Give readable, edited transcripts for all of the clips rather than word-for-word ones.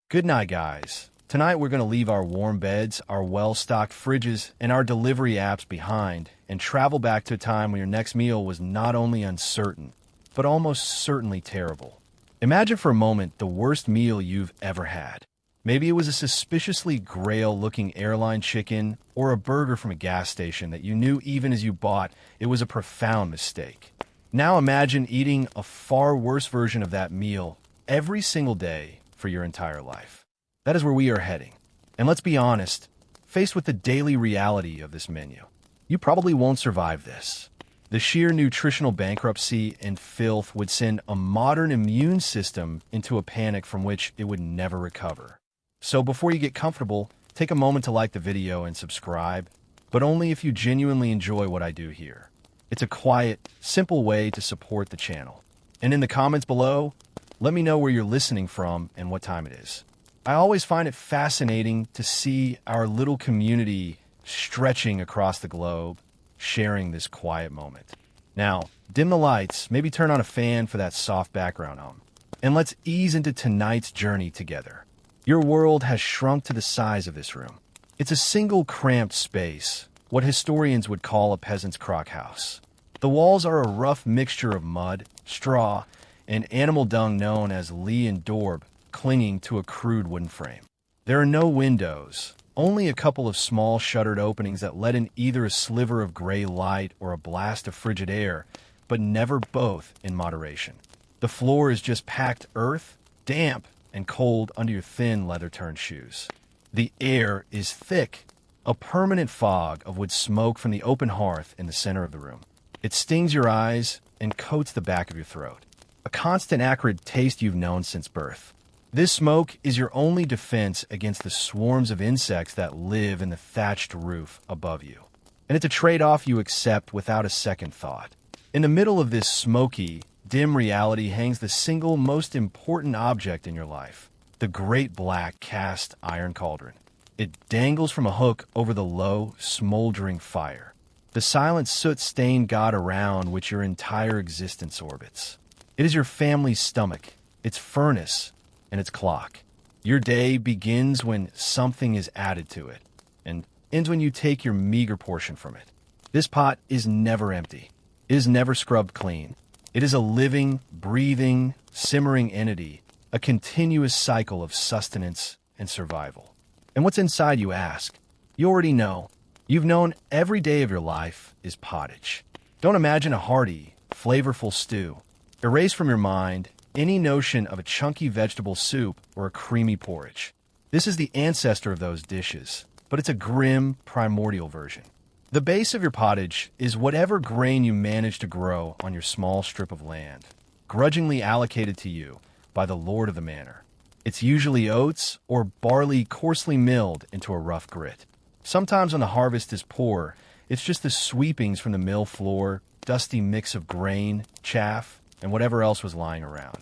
Good night, guys. Tonight we're going to leave our warm beds, our well-stocked fridges, and our delivery apps behind and travel back to a time when your next meal was not only uncertain, but almost certainly terrible. Imagine for a moment the worst meal you've ever had. Maybe it was a suspiciously grail-looking airline chicken or a burger from a gas station that you knew even as you bought it was a profound mistake. Now imagine eating a far worse version of that meal every single day for your entire life. That is where we are heading. And let's be honest, faced with the daily reality of this menu, you probably won't survive this. The sheer nutritional bankruptcy and filth would send a modern immune system into a panic from which it would never recover. So before you get comfortable, take a moment to like the video and subscribe, but only if you genuinely enjoy what I do here. It's a quiet, simple way to support the channel. And in the comments below, let me know where you're listening from and what time it is. I always find it fascinating to see our little community stretching across the globe, sharing this quiet moment. Now, dim the lights, maybe turn on a fan for that soft background hum, and let's ease into tonight's journey together. Your world has shrunk to the size of this room. It's a single cramped space, what historians would call a peasant's crock house. The walls are a rough mixture of mud, straw, and animal dung known as Lee and Dorb, clinging to a crude wooden frame. There are no windows, only a couple of small shuttered openings that let in either a sliver of gray light or a blast of frigid air, but never both in moderation. The floor is just packed earth, damp, and cold under your thin leather-turned shoes. The air is thick, a permanent fog of wood smoke from the open hearth in the center of the room. It stings your eyes and coats the back of your throat, a constant acrid taste you've known since birth. This smoke is your only defense against the swarms of insects that live in the thatched roof above you. And it's a trade-off you accept without a second thought. In the middle of this smoky, dim reality hangs the single most important object in your life, the great black cast iron cauldron. It dangles from a hook over the low, smoldering fire, the silent soot-stained god around which your entire existence orbits. It is your family's stomach, its furnace, and its clock. Your day begins when something is added to it, and ends when you take your meager portion from it. This pot is never empty. It is never scrubbed clean. It is a living, breathing, simmering entity, a continuous cycle of sustenance and survival. And what's inside, you ask? You already know. You've known every day of your life is pottage. Don't imagine a hearty, flavorful stew. Erase from your mind any notion of a chunky vegetable soup or a creamy porridge. This is the ancestor of those dishes, but it's a grim, primordial version. The base of your pottage is whatever grain you manage to grow on your small strip of land, grudgingly allocated to you by the lord of the manor. It's usually oats or barley coarsely milled into a rough grit. Sometimes when the harvest is poor, it's just the sweepings from the mill floor, dusty mix of grain, chaff, and whatever else was lying around.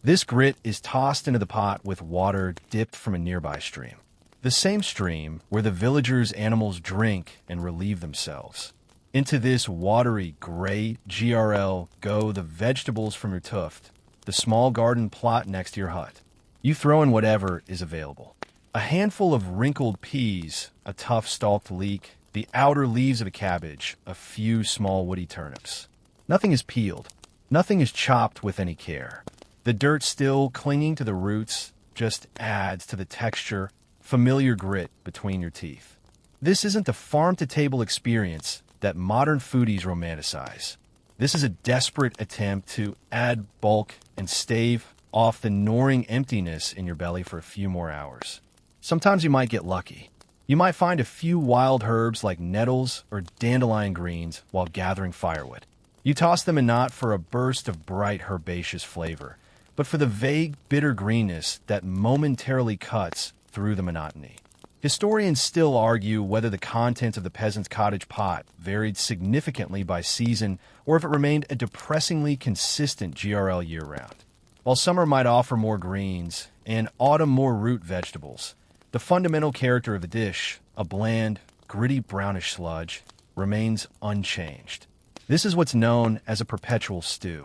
This grit is tossed into the pot with water dipped from a nearby stream. The same stream where the villagers' animals drink and relieve themselves. Into this watery, gray GRL go the vegetables from your tuft, the small garden plot next to your hut. You throw in whatever is available. A handful of wrinkled peas, a tough stalked leek, the outer leaves of a cabbage, a few small woody turnips. Nothing is peeled. Nothing is chopped with any care. The dirt still clinging to the roots just adds to the texture, familiar grit between your teeth. This isn't the farm-to-table experience that modern foodies romanticize. This is a desperate attempt to add bulk and stave off the gnawing emptiness in your belly for a few more hours. Sometimes you might get lucky. You might find a few wild herbs like nettles or dandelion greens while gathering firewood. You toss them in not for a burst of bright herbaceous flavor, but for the vague, bitter greenness that momentarily cuts through the monotony. Historians still argue whether the contents of the peasant's cottage pot varied significantly by season or if it remained a depressingly consistent GRL year-round. While summer might offer more greens and autumn more root vegetables, the fundamental character of the dish, a bland, gritty brownish sludge, remains unchanged. This is what's known as a perpetual stew.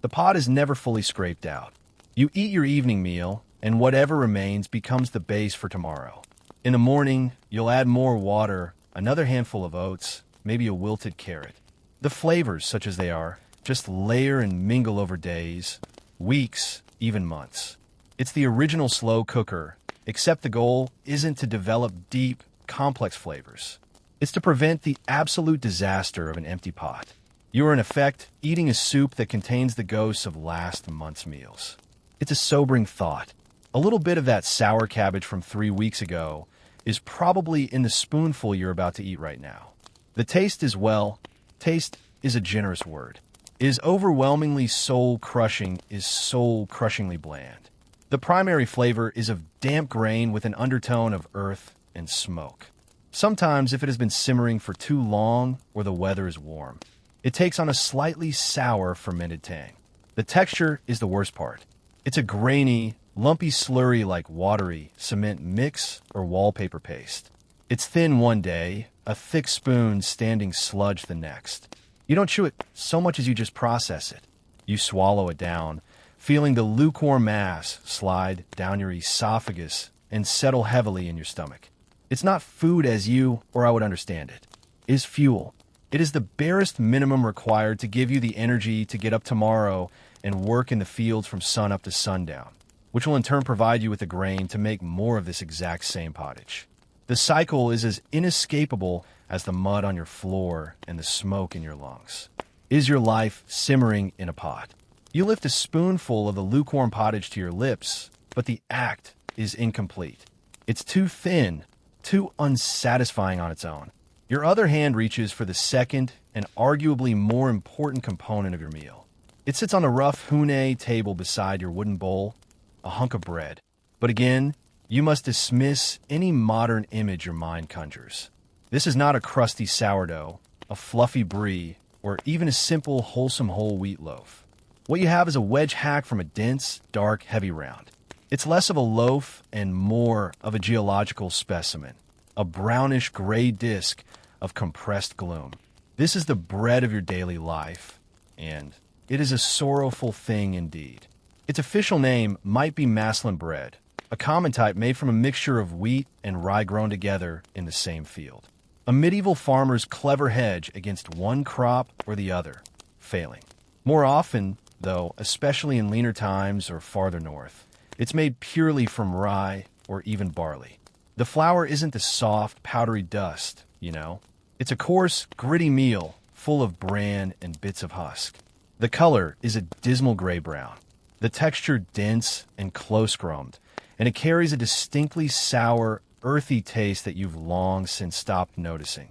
The pot is never fully scraped out. You eat your evening meal, and whatever remains becomes the base for tomorrow. In the morning, you'll add more water, another handful of oats, maybe a wilted carrot. The flavors, such as they are, just layer and mingle over days, weeks, even months. It's the original slow cooker, except the goal isn't to develop deep, complex flavors. It's to prevent the absolute disaster of an empty pot. You are, in effect, eating a soup that contains the ghosts of last month's meals. It's a sobering thought. A little bit of that sour cabbage from 3 weeks ago is probably in the spoonful you're about to eat right now. The taste is, well, taste is a generous word. Is overwhelmingly soul-crushing, is soul-crushingly bland. The primary flavor is of damp grain with an undertone of earth and smoke. Sometimes, if it has been simmering for too long or the weather is warm, it takes on a slightly sour fermented tang. The texture is the worst part. It's a grainy, lumpy slurry like watery cement mix or wallpaper paste. It's thin one day, a thick spoon standing sludge the next. You don't chew it so much as you just process it. You swallow it down, feeling the lukewarm mass slide down your esophagus and settle heavily in your stomach. It's not food as you, or I would understand it, is fuel. It is the barest minimum required to give you the energy to get up tomorrow and work in the fields from sun up to sundown, which will in turn provide you with the grain to make more of this exact same pottage. The cycle is as inescapable as the mud on your floor and the smoke in your lungs. Is your life simmering in a pot? You lift a spoonful of the lukewarm pottage to your lips, but the act is incomplete. It's too thin, too unsatisfying on its own. Your other hand reaches for the second and arguably more important component of your meal. It sits on a rough hune table beside your wooden bowl, a hunk of bread. But again, you must dismiss any modern image your mind conjures. This is not a crusty sourdough, a fluffy brie, or even a simple, wholesome whole wheat loaf. What you have is a wedge hack from a dense, dark, heavy round. It's less of a loaf and more of a geological specimen, a brownish gray disk of compressed gloom. This is the bread of your daily life, and it is a sorrowful thing indeed. Its official name might be maslin bread, a common type made from a mixture of wheat and rye grown together in the same field. A medieval farmer's clever hedge against one crop or the other, failing. More often, though, especially in leaner times or farther north, it's made purely from rye or even barley. The flour isn't the soft, powdery dust, you know. It's a coarse, gritty meal full of bran and bits of husk. The color is a dismal gray-brown, the texture dense and close-grained, and it carries a distinctly sour, earthy taste that you've long since stopped noticing.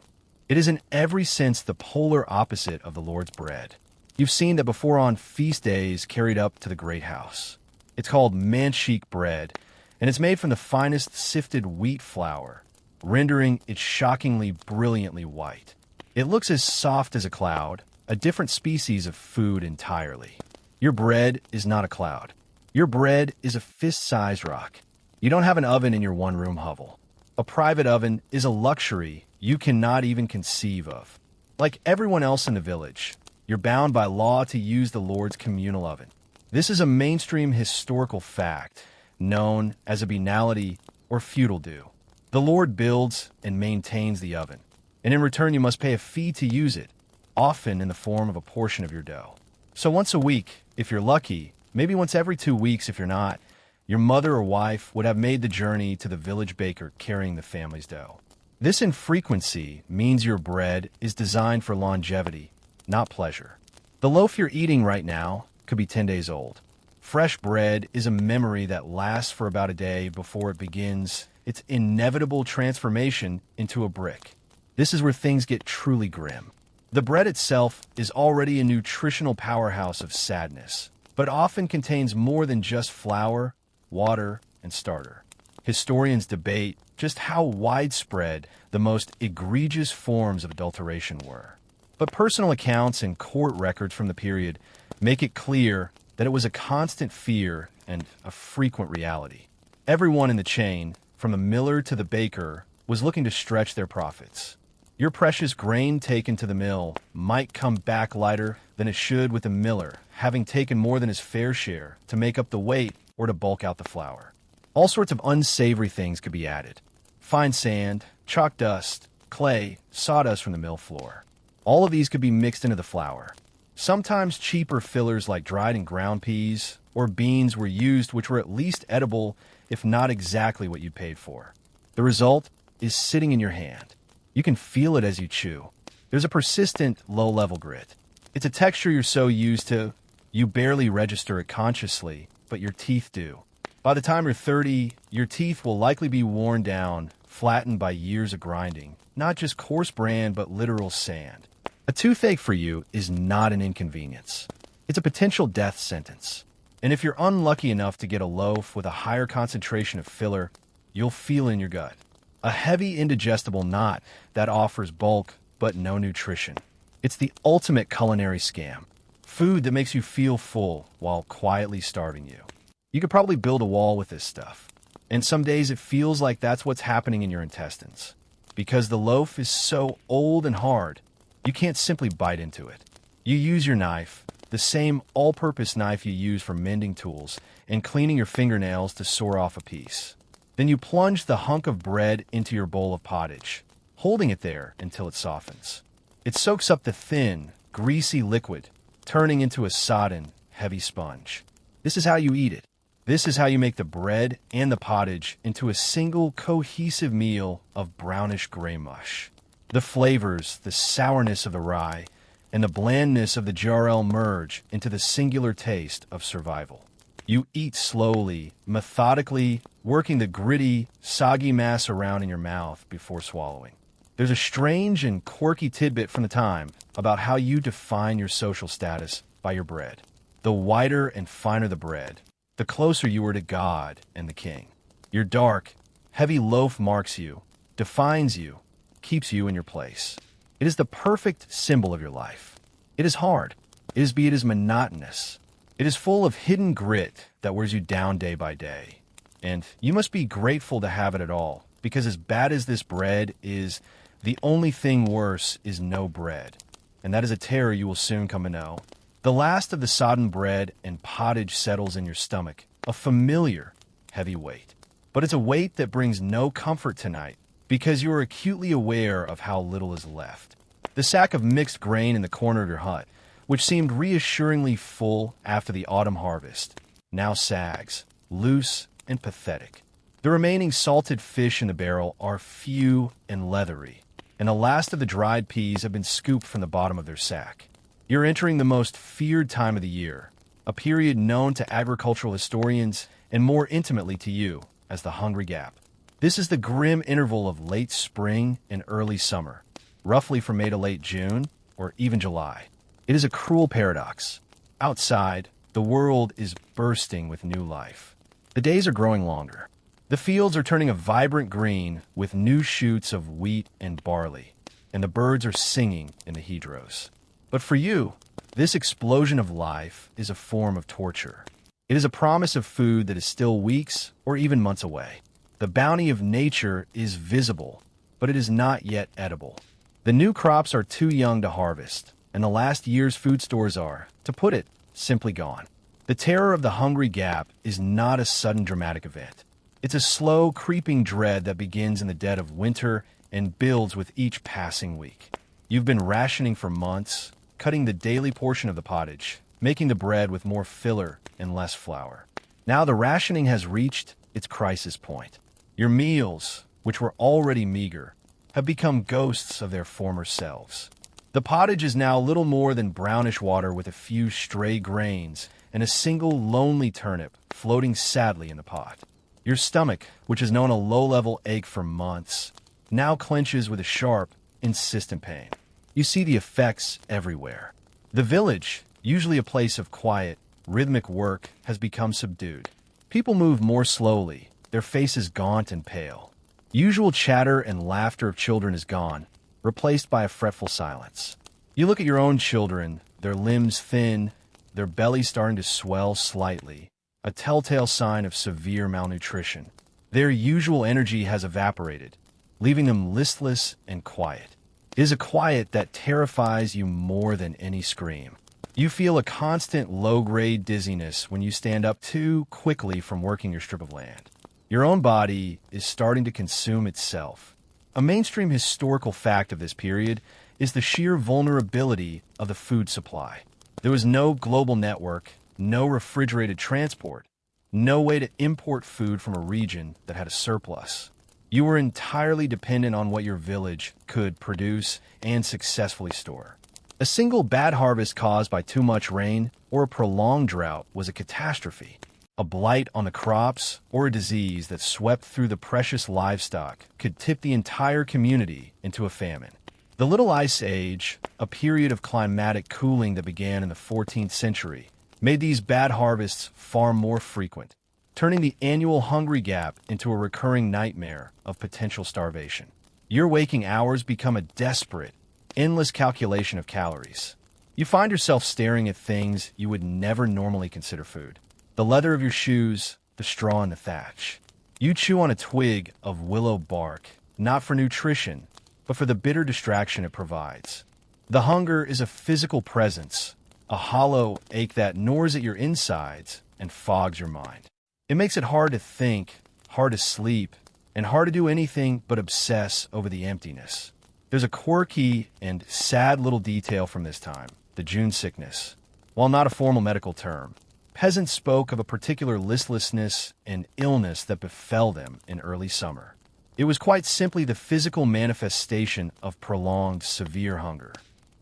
It is in every sense the polar opposite of the Lord's bread. You've seen that before on feast days carried up to the great house. It's called manshik bread, and it's made from the finest sifted wheat flour, rendering it shockingly brilliantly white. It looks as soft as a cloud, a different species of food entirely. Your bread is not a cloud. Your bread is a fist-sized rock. You don't have an oven in your one-room hovel. A private oven is a luxury you cannot even conceive of. Like everyone else in the village, you're bound by law to use the Lord's communal oven. This is a mainstream historical fact, known as a venality or feudal due. The Lord builds and maintains the oven, and in return you must pay a fee to use it, often in the form of a portion of your dough. So once a week, if you're lucky, maybe once every 2 weeks if you're not, your mother or wife would have made the journey to the village baker carrying the family's dough. This infrequency means your bread is designed for longevity, not pleasure. The loaf you're eating right now could be 10 days old. Fresh bread is a memory that lasts for about a day before it begins its inevitable transformation into a brick. This is where things get truly grim. The bread itself is already a nutritional powerhouse of sadness, but often contains more than just flour, water, and starter. Historians debate just how widespread the most egregious forms of adulteration were. But personal accounts and court records from the period make it clear that it was a constant fear and a frequent reality. Everyone in the chain, from the miller to the baker, was looking to stretch their profits. Your precious grain taken to the mill might come back lighter than it should with the miller, having taken more than his fair share to make up the weight or to bulk out the flour. All sorts of unsavory things could be added. Fine sand, chalk dust, clay, sawdust from the mill floor. All of these could be mixed into the flour. Sometimes cheaper fillers like dried and ground peas or beans were used, which were at least edible, if not exactly what you paid for. The result is sitting in your hand. You can feel it as you chew. There's a persistent, low-level grit. It's a texture you're so used to, you barely register it consciously, but your teeth do. By the time you're 30, your teeth will likely be worn down, flattened by years of grinding, not just coarse bran, but literal sand. A toothache for you is not an inconvenience. It's a potential death sentence. And if you're unlucky enough to get a loaf with a higher concentration of filler, you'll feel in your gut. A heavy, indigestible knot that offers bulk but no nutrition. It's the ultimate culinary scam. Food that makes you feel full while quietly starving you. You could probably build a wall with this stuff. And some days it feels like that's what's happening in your intestines. Because the loaf is so old and hard, you can't simply bite into it. You use your knife, the same all-purpose knife you use for mending tools and cleaning your fingernails to saw off a piece. Then you plunge the hunk of bread into your bowl of pottage, holding it there until it softens. It soaks up the thin, greasy liquid, turning into a sodden, heavy sponge. This is how you eat it. This is how you make the bread and the pottage into a single cohesive meal of brownish gray mush. The flavors, the sourness of the rye, and the blandness of the jarrell merge into the singular taste of survival. You eat slowly, methodically, working the gritty, soggy mass around in your mouth before swallowing. There's a strange and quirky tidbit from the time about how you define your social status by your bread. The whiter and finer the bread, the closer you were to God and the king. Your dark, heavy loaf marks you, defines you, keeps you in your place. It is the perfect symbol of your life. It is hard. It is monotonous. It is full of hidden grit that wears you down day by day. And you must be grateful to have it at all, because as bad as this bread is, the only thing worse is no bread. And that is a terror you will soon come to know. The last of the sodden bread and pottage settles in your stomach, a familiar, heavy weight. But it's a weight that brings no comfort tonight, because you are acutely aware of how little is left. The sack of mixed grain in the corner of your hut, which seemed reassuringly full after the autumn harvest, now sags, loose and pathetic. The remaining salted fish in the barrel are few and leathery, and the last of the dried peas have been scooped from the bottom of their sack. You're entering the most feared time of the year, a period known to agricultural historians and more intimately to you as the Hungry Gap. This is the grim interval of late spring and early summer, roughly from May to late June or even July. It is a cruel paradox. Outside, the world is bursting with new life. The days are growing longer. The fields are turning a vibrant green with new shoots of wheat and barley, and the birds are singing in the hedgerows. But for you, this explosion of life is a form of torture. It is a promise of food that is still weeks or even months away. The bounty of nature is visible, but it is not yet edible. The new crops are too young to harvest, and the last year's food stores are, to put it, simply gone. The terror of the Hungry Gap is not a sudden dramatic event. It's a slow, creeping dread that begins in the dead of winter and builds with each passing week. You've been rationing for months, cutting the daily portion of the pottage, making the bread with more filler and less flour. Now the rationing has reached its crisis point. Your meals, which were already meager, have become ghosts of their former selves. The pottage is now little more than brownish water with a few stray grains and a single lonely turnip floating sadly in the pot. Your stomach, which has known a low-level ache for months, now clenches with a sharp, insistent pain. You see the effects everywhere. The village, usually a place of quiet, rhythmic work, has become subdued. People move more slowly, their faces gaunt and pale. Usual chatter and laughter of children is gone, replaced by a fretful silence. You look at your own children, their limbs thin, their bellies starting to swell slightly, a telltale sign of severe malnutrition. Their usual energy has evaporated, leaving them listless and quiet. It is a quiet that terrifies you more than any scream. You feel a constant low-grade dizziness when you stand up too quickly from working your strip of land. Your own body is starting to consume itself. A mainstream historical fact of this period is the sheer vulnerability of the food supply. There was no global network, no refrigerated transport, no way to import food from a region that had a surplus. You were entirely dependent on what your village could produce and successfully store. A single bad harvest caused by too much rain or a prolonged drought was a catastrophe. A blight on the crops or a disease that swept through the precious livestock could tip the entire community into a famine. The Little Ice Age, a period of climatic cooling that began in the 14th century, made these bad harvests far more frequent, turning the annual hungry gap into a recurring nightmare of potential starvation. Your waking hours become a desperate, endless calculation of calories. You find yourself staring at things you would never normally consider food. The leather of your shoes, the straw in the thatch. You chew on a twig of willow bark, not for nutrition, but for the bitter distraction it provides. The hunger is a physical presence, a hollow ache that gnaws at your insides and fogs your mind. It makes it hard to think, hard to sleep, and hard to do anything but obsess over the emptiness. There's a quirky and sad little detail from this time, the June sickness. While not a formal medical term, peasants spoke of a particular listlessness and illness that befell them in early summer. It was quite simply the physical manifestation of prolonged, severe hunger.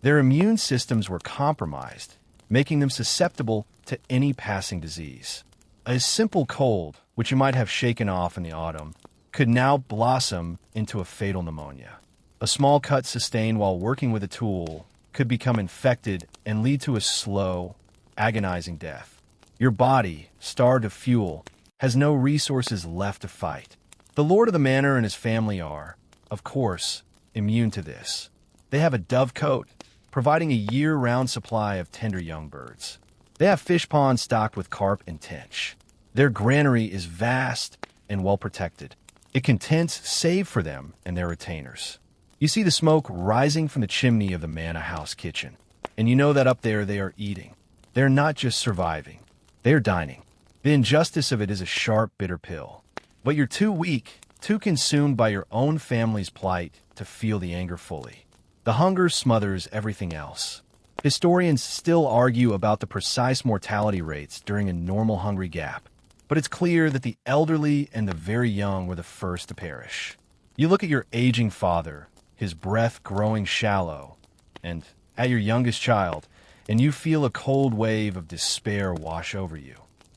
Their immune systems were compromised, making them susceptible to any passing disease. A simple cold, which you might have shaken off in the autumn, could now blossom into a fatal pneumonia. A small cut sustained while working with a tool could become infected and lead to a slow, agonizing death. Your body, starved of fuel, has no resources left to fight. The lord of the manor and his family are, of course, immune to this. They have a dove cote, providing a year-round supply of tender young birds. They have fish ponds stocked with carp and tench. Their granary is vast and well protected. It contains save for them and their retainers. You see the smoke rising from the chimney of the manor house kitchen, and you know that up there they are eating. They're not just surviving. They are dining. The injustice of it is a sharp, bitter pill. But you're too weak, too consumed by your own family's plight to feel the anger fully. The hunger smothers everything else. Historians still argue about the precise mortality rates during a normal hungry gap, but it's clear that the elderly and the very young were the first to perish. You look at your aging father, his breath growing shallow, and at your youngest child, and you feel a cold wave of despair wash over you.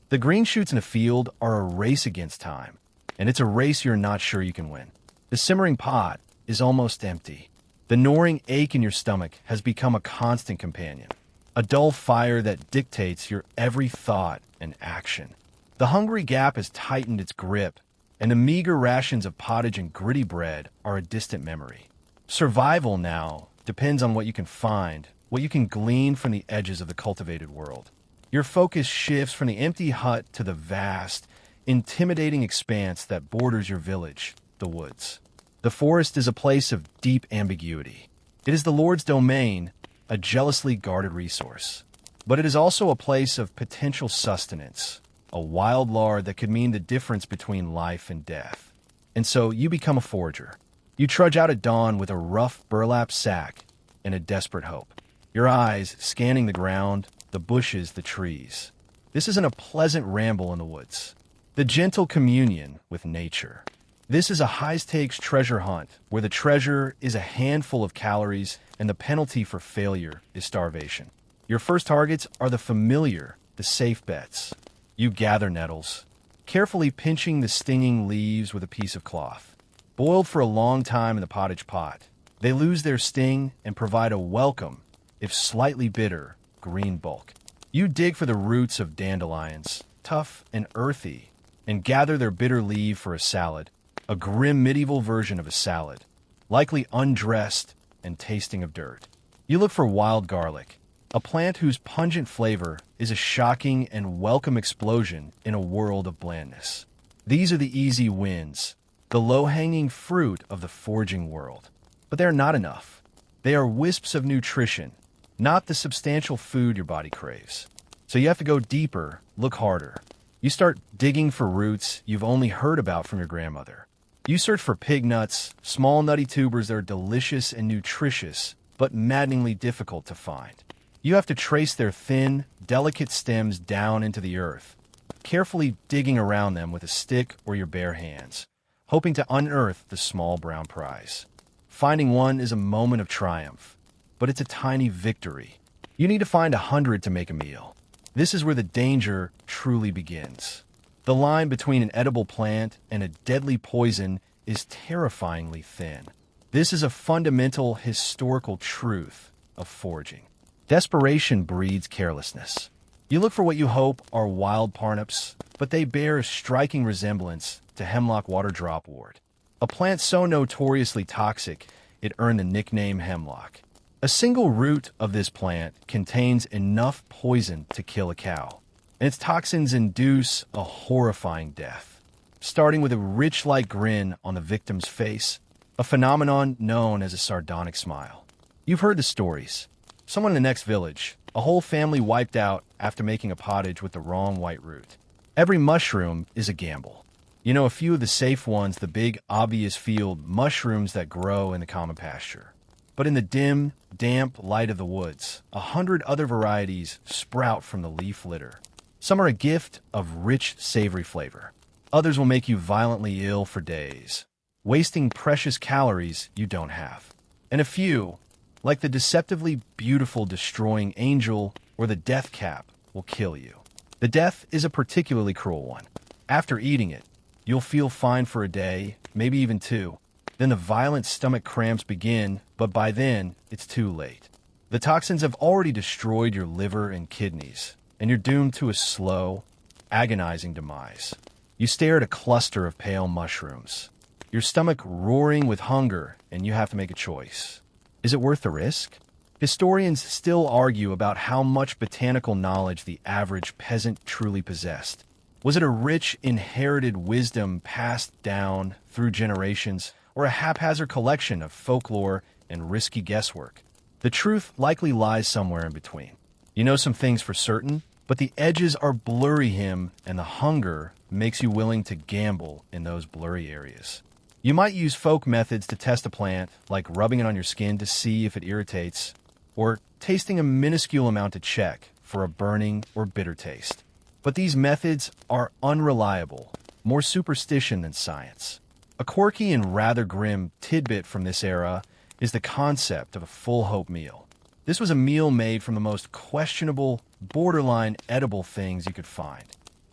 The green shoots in a field are a race against time, and it's a race you're not sure you can win. The simmering pot is almost empty. The gnawing ache in your stomach has become a constant companion, a dull fire that dictates your every thought and action. The hungry gap has tightened its grip, and the meager rations of pottage and gritty bread are a distant memory. Survival now depends on what you can find, what you can glean from the edges of the cultivated world. Your focus shifts from the empty hut to the vast, intimidating expanse that borders your village, the woods. The forest is a place of deep ambiguity. It is the Lord's domain, a jealously guarded resource. But it is also a place of potential sustenance, a wild lard that could mean the difference between life and death. And so you become a forager. You trudge out at dawn with a rough burlap sack and a desperate hope. Your eyes scanning the ground, the bushes, the trees. This isn't a pleasant ramble in the woods. The gentle communion with nature. This is a high-stakes treasure hunt where the treasure is a handful of calories and the penalty for failure is starvation. Your first targets are the familiar, the safe bets. You gather nettles, carefully pinching the stinging leaves with a piece of cloth. Boiled for a long time in the pottage pot, they lose their sting and provide a welcome, if slightly bitter, green bulk. You dig for the roots of dandelions, tough and earthy, and gather their bitter leaf for a salad, a grim medieval version of a salad, likely undressed and tasting of dirt. You look for wild garlic, a plant whose pungent flavor is a shocking and welcome explosion in a world of blandness. These are the easy wins, the low-hanging fruit of the foraging world. But they're not enough. They are wisps of nutrition, not the substantial food your body craves. So you have to go deeper, look harder. You start digging for roots you've only heard about from your grandmother. You search for pig nuts, small nutty tubers that are delicious and nutritious, but maddeningly difficult to find. You have to trace their thin, delicate stems down into the earth, carefully digging around them with a stick or your bare hands, hoping to unearth the small brown prize. Finding one is a moment of triumph, but it's a tiny victory. You need to find 100 to make a meal. This is where the danger truly begins. The line between an edible plant and a deadly poison is terrifyingly thin. This is a fundamental historical truth of foraging. Desperation breeds carelessness. You look for what you hope are wild parnips, but they bear a striking resemblance to hemlock water dropwort, a plant so notoriously toxic it earned the nickname hemlock. A single root of this plant contains enough poison to kill a cow, and its toxins induce a horrifying death, starting with a witch-like grin on the victim's face, a phenomenon known as a sardonic smile. You've heard the stories. Someone in the next village, a whole family wiped out after making a pottage with the wrong white root. Every mushroom is a gamble. You know a few of the safe ones, the big, obvious field mushrooms that grow in the common pasture. But in the dim, damp light of the woods, 100 other varieties sprout from the leaf litter. Some are a gift of rich, savory flavor. Others will make you violently ill for days, wasting precious calories you don't have. And a few, like the deceptively beautiful destroying angel or the death cap, will kill you. The death is a particularly cruel one. After eating it, you'll feel fine for a day, maybe even two. Then the violent stomach cramps begin, but by then, it's too late. The toxins have already destroyed your liver and kidneys, and you're doomed to a slow, agonizing demise. You stare at a cluster of pale mushrooms, your stomach roaring with hunger, and you have to make a choice. Is it worth the risk? Historians still argue about how much botanical knowledge the average peasant truly possessed. Was it a rich, inherited wisdom passed down through generations, or a haphazard collection of folklore and risky guesswork? The truth likely lies somewhere in between. You know some things for certain, but the edges are blurry, and the hunger makes you willing to gamble in those blurry areas. You might use folk methods to test a plant, like rubbing it on your skin to see if it irritates, or tasting a minuscule amount to check for a burning or bitter taste. But these methods are unreliable, more superstition than science. A quirky and rather grim tidbit from this era is the concept of a full hope meal. This was a meal made from the most questionable, borderline edible things you could find.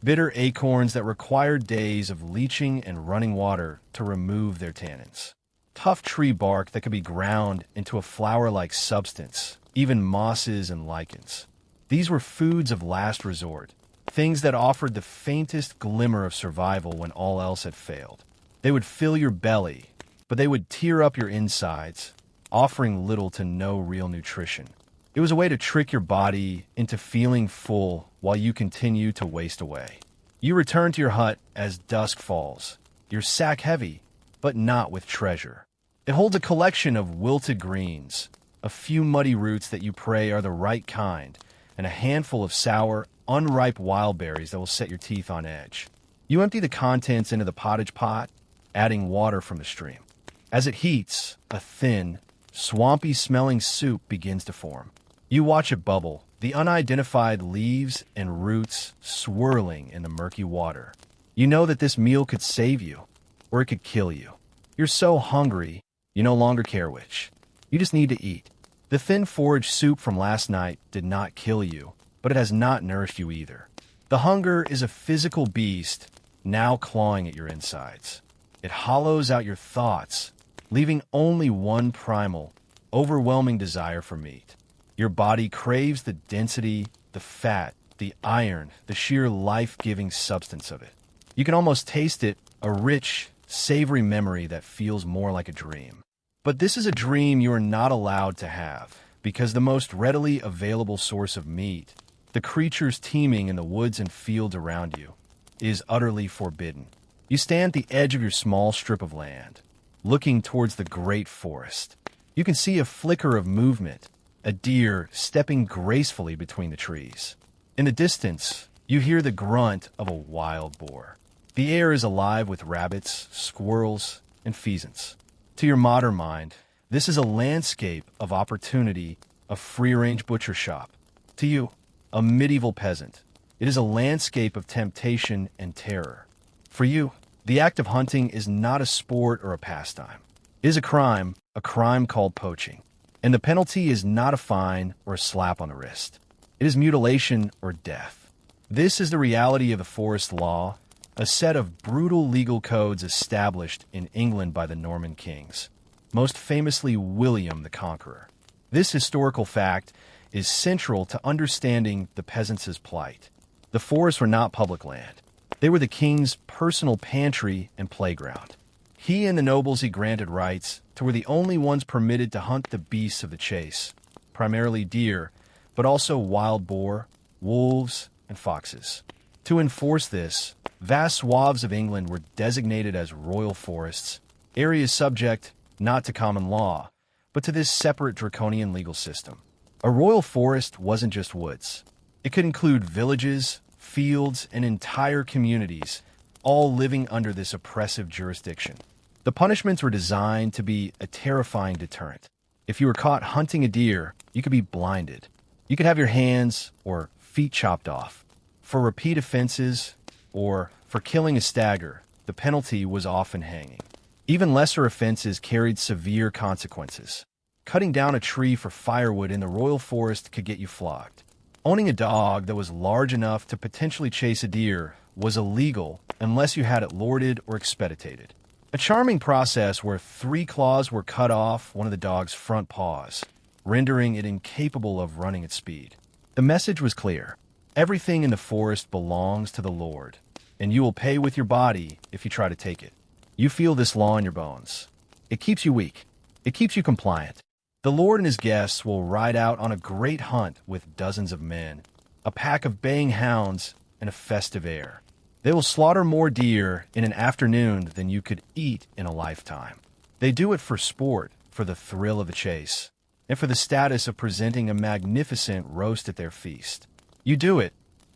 Bitter acorns that required days of leaching and running water to remove their tannins. Tough tree bark that could be ground into a flour-like substance, even mosses and lichens. These were foods of last resort, things that offered the faintest glimmer of survival when all else had failed. They would fill your belly, but they would tear up your insides, offering little to no real nutrition. It was a way to trick your body into feeling full while you continue to waste away. You return to your hut as dusk falls, your sack heavy, but not with treasure. It holds a collection of wilted greens, a few muddy roots that you pray are the right kind, and a handful of sour, unripe wild berries that will set your teeth on edge. You empty the contents into the pottage pot, adding water from the stream. As it heats, a thin, swampy-smelling soup begins to form. You watch it bubble, the unidentified leaves and roots swirling in the murky water. You know that this meal could save you, or it could kill you. You're so hungry, you no longer care which. You just need to eat. The thin forage soup from last night did not kill you, but it has not nourished you either. The hunger is a physical beast, now clawing at your insides. It hollows out your thoughts, leaving only one primal, overwhelming desire for meat. Your body craves the density, the fat, the iron, the sheer life-giving substance of it. You can almost taste it, a rich, savory memory that feels more like a dream. But this is a dream you are not allowed to have, because the most readily available source of meat, the creatures teeming in the woods and fields around you, is utterly forbidden. You stand at the edge of your small strip of land, looking towards the great forest. You can see a flicker of movement, a deer stepping gracefully between the trees. In the distance, You hear the grunt of a wild boar. The air is alive with rabbits, squirrels, and pheasants. To your modern mind, this is a landscape of opportunity, a free-range butcher shop. To you, a medieval peasant, it is a landscape of temptation and terror. For you, the act of hunting is not a sport or a pastime. It is a crime called poaching. And the penalty is not a fine or a slap on the wrist. It is mutilation or death. This is the reality of the forest law, a set of brutal legal codes established in England by the Norman kings, most famously William the Conqueror. This historical fact is central to understanding the peasants' plight. The forests were not public land. They were the king's personal pantry and playground. He and the nobles he granted rights to were the only ones permitted to hunt the beasts of the chase, primarily deer, but also wild boar, wolves, and foxes. To enforce this, vast swaths of England were designated as royal forests, areas subject not to common law, but to this separate draconian legal system. A royal forest wasn't just woods. It could include villages, fields, and entire communities, all living under this oppressive jurisdiction. The punishments were designed to be a terrifying deterrent. If you were caught hunting a deer, you could be blinded. You could have your hands or feet chopped off. For repeat offenses, or for killing a stagger, the penalty was often hanging. Even lesser offenses carried severe consequences. Cutting down a tree for firewood in the royal forest could get you flogged. Owning a dog that was large enough to potentially chase a deer was illegal unless you had it lorded or expedited. A charming process where 3 claws were cut off one of the dog's front paws, rendering it incapable of running at speed. The message was clear. Everything in the forest belongs to the Lord, and you will pay with your body if you try to take it. You feel this law in your bones. It keeps you weak. It keeps you compliant. The Lord and his guests will ride out on a great hunt with dozens of men, a pack of baying hounds, and a festive air. They will slaughter more deer in an afternoon than you could eat in a lifetime. They do it for sport, for the thrill of the chase, and for the status of presenting a magnificent roast at their feast. You do it,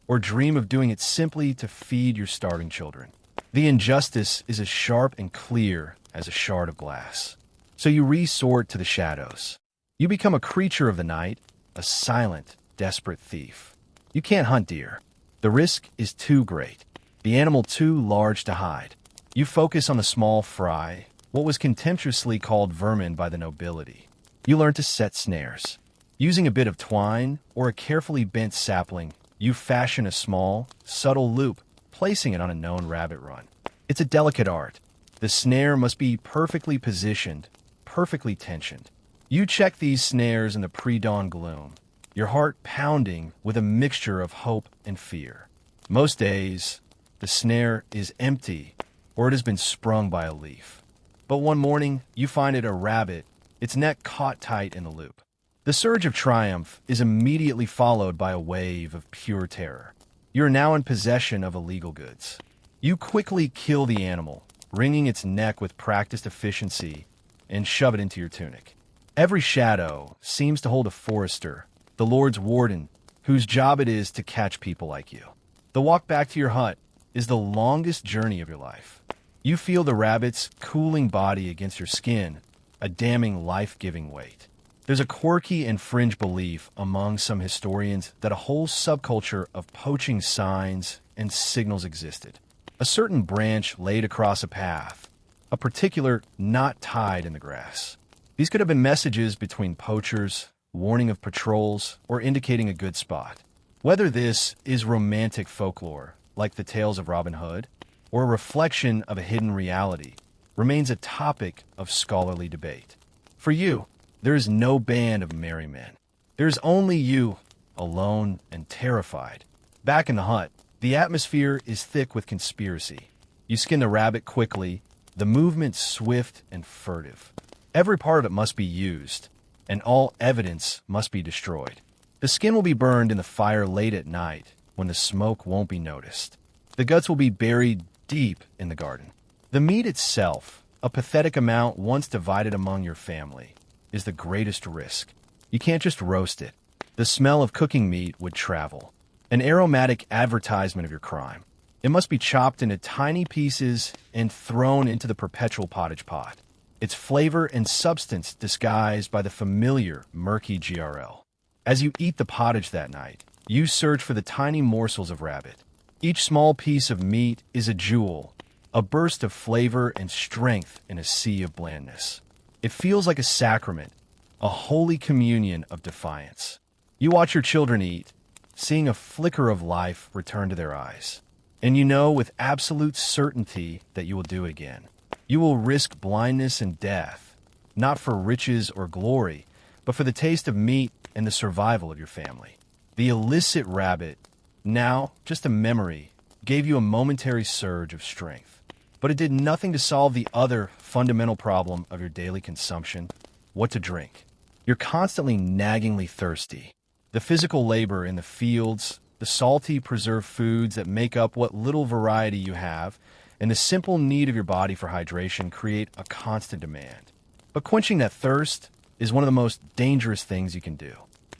or dream of doing it simply to feed your starving children. The injustice is as sharp and clear as a shard of glass. So you resort to the shadows. You become a creature of the night, a silent, desperate thief. You can't hunt deer. The risk is too great. The animal too large to hide. You focus on the small fry, what was contemptuously called vermin by the nobility. You learn to set snares. Using a bit of twine or a carefully bent sapling, you fashion a small, subtle loop, placing it on a known rabbit run. It's a delicate art. The snare must be perfectly positioned, perfectly tensioned. You check these snares in the pre-dawn gloom, your heart pounding with a mixture of hope and fear. Most days, the snare is empty, or it has been sprung by a leaf. But one morning, you find it a rabbit, its neck caught tight in the loop. The surge of triumph is immediately followed by a wave of pure terror. You are now in possession of illegal goods. You quickly kill the animal, wringing its neck with practiced efficiency, and shove it into your tunic. Every shadow seems to hold a forester, the Lord's warden, whose job it is to catch people like you. The walk back to your hut is the longest journey of your life. You feel the rabbit's cooling body against your skin, a damning life-giving weight. There's a quirky and fringe belief among some historians that a whole subculture of poaching signs and signals existed. A certain branch laid across a path, a particular knot tied in the grass. These could have been messages between poachers, warning of patrols, or indicating a good spot. Whether this is romantic folklore, like the tales of Robin Hood, or a reflection of a hidden reality, remains a topic of scholarly debate. For you, there is no band of merry men. There is only you, alone and terrified. Back in the hut, the atmosphere is thick with conspiracy. You skin the rabbit quickly, the movement swift and furtive. Every part of it must be used, and all evidence must be destroyed. The skin will be burned in the fire late at night, when the smoke won't be noticed. The guts will be buried deep in the garden. The meat itself, a pathetic amount once divided among your family, is the greatest risk. You can't just roast it. The smell of cooking meat would travel. an aromatic advertisement of your crime. It must be chopped into tiny pieces and thrown into the perpetual pottage pot, its flavor and substance disguised by the familiar, murky GRL. As you eat the pottage that night, you search for the tiny morsels of rabbit. Each small piece of meat is a jewel, a burst of flavor and strength in a sea of blandness. It feels like a sacrament, a holy communion of defiance. You watch your children eat, seeing a flicker of life return to their eyes. And you know with absolute certainty that you will do it again. You will risk blindness and death, not for riches or glory, but for the taste of meat and the survival of your family. The illicit rabbit, now just a memory, gave you a momentary surge of strength. But it did nothing to solve the other fundamental problem of your daily consumption: what to drink. You're constantly naggingly thirsty. The physical labor in the fields, the salty, preserved foods that make up what little variety you have, and the simple need of your body for hydration create a constant demand. But quenching that thirst is one of the most dangerous things you can do.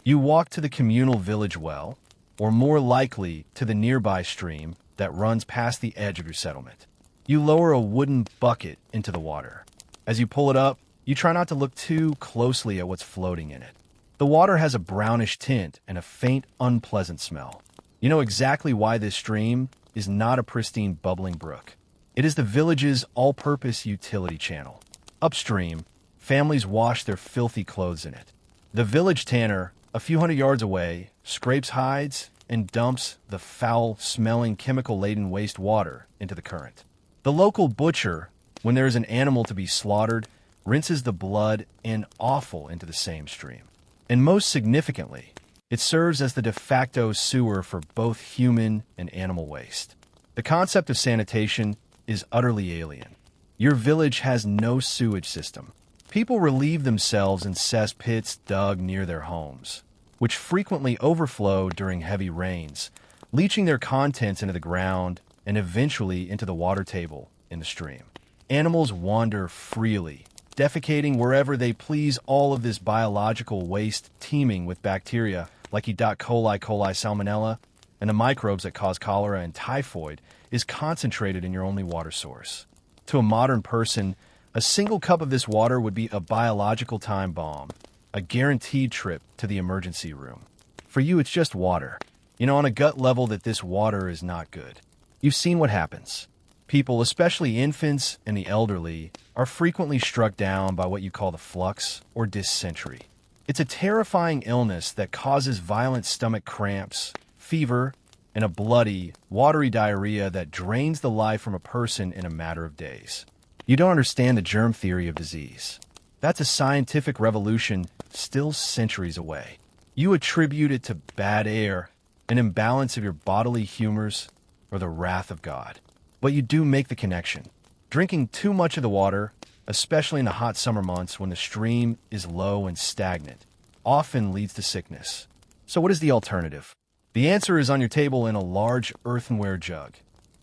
You walk to the communal village well, or more likely to the nearby stream that runs past the edge of your settlement. You lower a wooden bucket into the water. As you pull it up, you try not to look too closely at what's floating in it. The water has a brownish tint and a faint, unpleasant smell. You know exactly why this stream is not a pristine, bubbling brook. It is the village's all-purpose utility channel. Upstream, families wash their filthy clothes in it. The village tanner, a few hundred yards away, scrapes hides and dumps the foul-smelling, chemical-laden waste water into the current. The local butcher, when there is an animal to be slaughtered, rinses the blood and offal into the same stream. And most significantly, it serves as the de facto sewer for both human and animal waste. The concept of sanitation is utterly alien. Your village has no sewage system. People relieve themselves in cesspits dug near their homes, which frequently overflow during heavy rains, leaching their contents into the ground and eventually into the water table in the stream. Animals wander freely, defecating wherever they please, all of this biological waste teeming with bacteria like E. coli, salmonella, and the microbes that cause cholera and typhoid is concentrated in your only water source. To a modern person, a single cup of this water would be a biological time bomb, a guaranteed trip to the emergency room. For you, it's just water. You know on a gut level that this water is not good. You've seen what happens. People, especially infants and the elderly, are frequently struck down by what you call the flux or dysentery. It's a terrifying illness that causes violent stomach cramps, fever, and a bloody, watery diarrhea that drains the life from a person in a matter of days. You don't understand the germ theory of disease. That's a scientific revolution still centuries away. You attribute it to bad air, an imbalance of your bodily humors, or the wrath of God. But you do make the connection. Drinking too much of the water, especially in the hot summer months when the stream is low and stagnant, often leads to sickness. So what is the alternative? The answer is on your table in a large earthenware jug: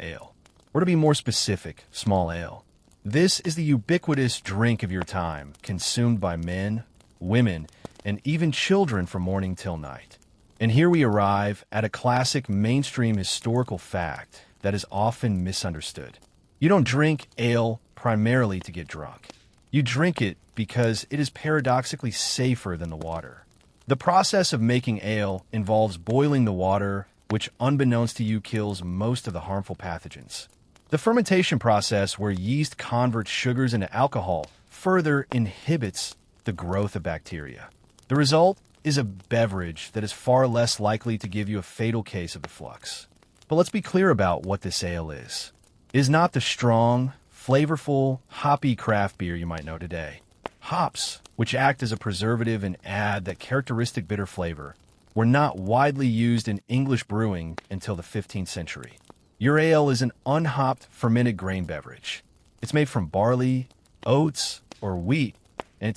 ale. Or to be more specific, small ale. This is the ubiquitous drink of your time, consumed by men, women, and even children from morning till night. And here we arrive at a classic mainstream historical fact that is often misunderstood. You don't drink ale primarily to get drunk. You drink it because it is paradoxically safer than the water. The process of making ale involves boiling the water, which unbeknownst to you kills most of the harmful pathogens. The fermentation process, where yeast converts sugars into alcohol, further inhibits the growth of bacteria. The result is a beverage that is far less likely to give you a fatal case of the flux. But let's be clear about what this ale is. It is not the strong, flavorful, hoppy craft beer you might know today. Hops, which act as a preservative and add that characteristic bitter flavor, were not widely used in English brewing until the 15th century. Your ale is an unhopped, fermented grain beverage. It's made from barley, oats, or wheat, and it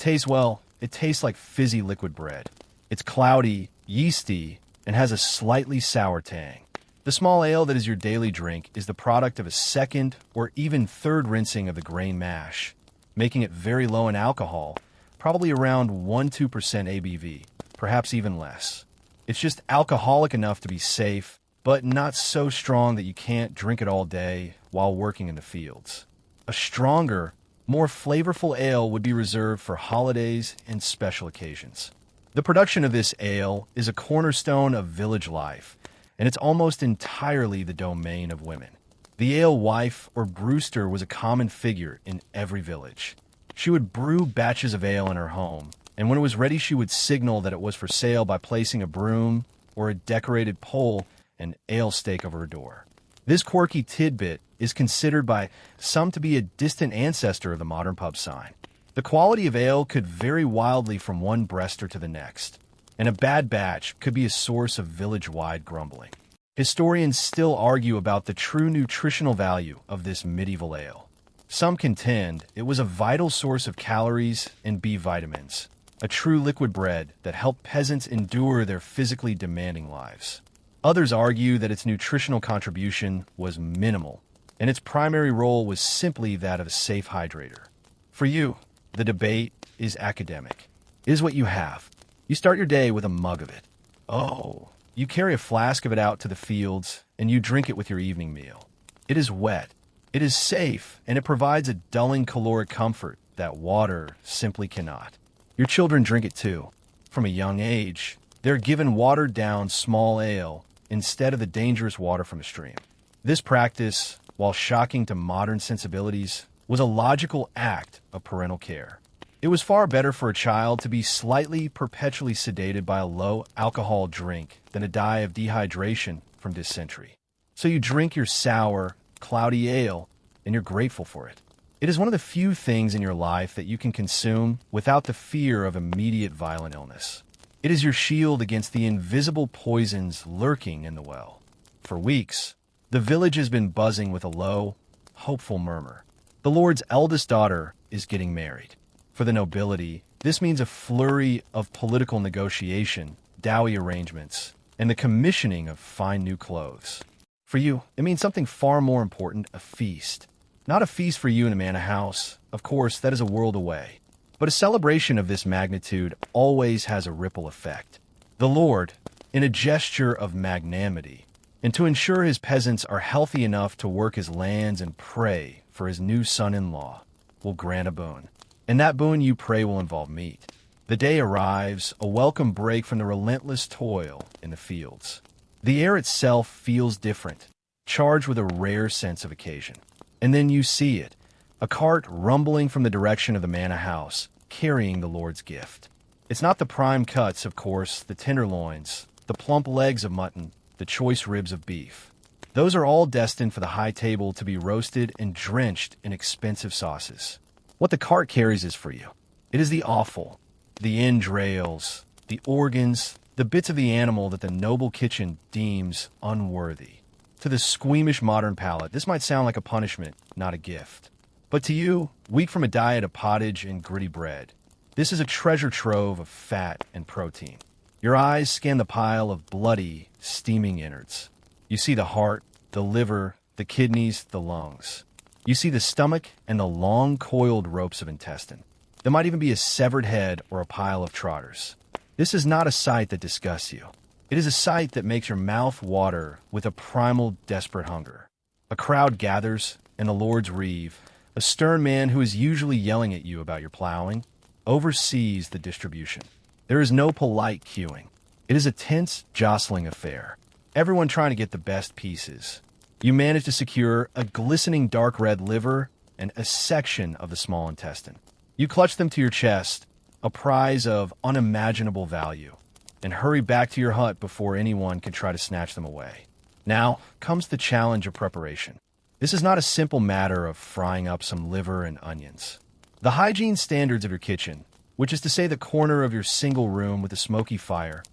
tastes like fizzy liquid bread. It's cloudy, yeasty, and has a slightly sour tang. The small ale that is your daily drink is the product of a second or even third rinsing of the grain mash, making it very low in alcohol, probably around 1–2% ABV, perhaps even less. It's just alcoholic enough to be safe, but not so strong that you can't drink it all day while working in the fields. A stronger, more flavorful ale would be reserved for holidays and special occasions. The production of this ale is a cornerstone of village life, and it's almost entirely the domain of women. The ale wife or brewster was a common figure in every village. She would brew batches of ale in her home, and when it was ready she would signal that it was for sale by placing a broom or a decorated pole and ale stake over her door. This quirky tidbit is considered by some to be a distant ancestor of the modern pub sign. The quality of ale could vary wildly from one breaster to the next, and a bad batch could be a source of village-wide grumbling. Historians still argue about the true nutritional value of this medieval ale. Some contend it was a vital source of calories and B vitamins, a true liquid bread that helped peasants endure their physically demanding lives. Others argue that its nutritional contribution was minimal, and its primary role was simply that of a safe hydrator. For you, the debate is academic. It is what you have. You start your day with a mug of it. Oh, you carry a flask of it out to the fields, and you drink it with your evening meal. It is wet, it is safe, and it provides a dulling caloric comfort that water simply cannot. Your children drink it too. From a young age, they're given watered-down small ale instead of the dangerous water from a stream. This practice, while shocking to modern sensibilities, was a logical act of parental care. It was far better for a child to be slightly perpetually sedated by a low-alcohol drink than to die of dehydration from dysentery. So you drink your sour, cloudy ale, and you're grateful for it. It is one of the few things in your life that you can consume without the fear of immediate violent illness. It is your shield against the invisible poisons lurking in the well. For weeks, the village has been buzzing with a low, hopeful murmur. The Lord's eldest daughter is getting married. For the nobility, this means a flurry of political negotiation, dowry arrangements, and the commissioning of fine new clothes. For you, it means something far more important, a feast. Not a feast for you in a manor house. Of course, that is a world away. But a celebration of this magnitude always has a ripple effect. The Lord, in a gesture of magnanimity, and to ensure his peasants are healthy enough to work his lands and pray for his new son-in-law, will grant a boon. And that boon you pray will involve meat. The day arrives, a welcome break from the relentless toil in the fields. The air itself feels different, charged with a rare sense of occasion. And then you see it, a cart rumbling from the direction of the manor house, carrying the Lord's gift. It's not the prime cuts, of course, the tenderloins, the plump legs of mutton, the choice ribs of beef. Those are all destined for the high table to be roasted and drenched in expensive sauces. What the cart carries is for you. It is the offal, the entrails, the organs, the bits of the animal that the noble kitchen deems unworthy. To the squeamish modern palate, this might sound like a punishment, not a gift. But to you, weak from a diet of pottage and gritty bread, this is a treasure trove of fat and protein. Your eyes scan the pile of bloody, steaming innards. You see the heart, the liver, the kidneys, the lungs. You see the stomach and the long coiled ropes of intestine. There might even be a severed head or a pile of trotters. This is not a sight that disgusts you. It is a sight that makes your mouth water with a primal, desperate hunger. A crowd gathers, and the Lord's reeve, a stern man who is usually yelling at you about your plowing, oversees the distribution. There is no polite queuing. It is a tense, jostling affair. Everyone trying to get the best pieces. You manage to secure a glistening dark red liver and a section of the small intestine. You clutch them to your chest, a prize of unimaginable value, and hurry back to your hut before anyone can try to snatch them away. Now comes the challenge of preparation. This is not a simple matter of frying up some liver and onions. The hygiene standards of your kitchen, which is to say the corner of your single room with a smoky fire,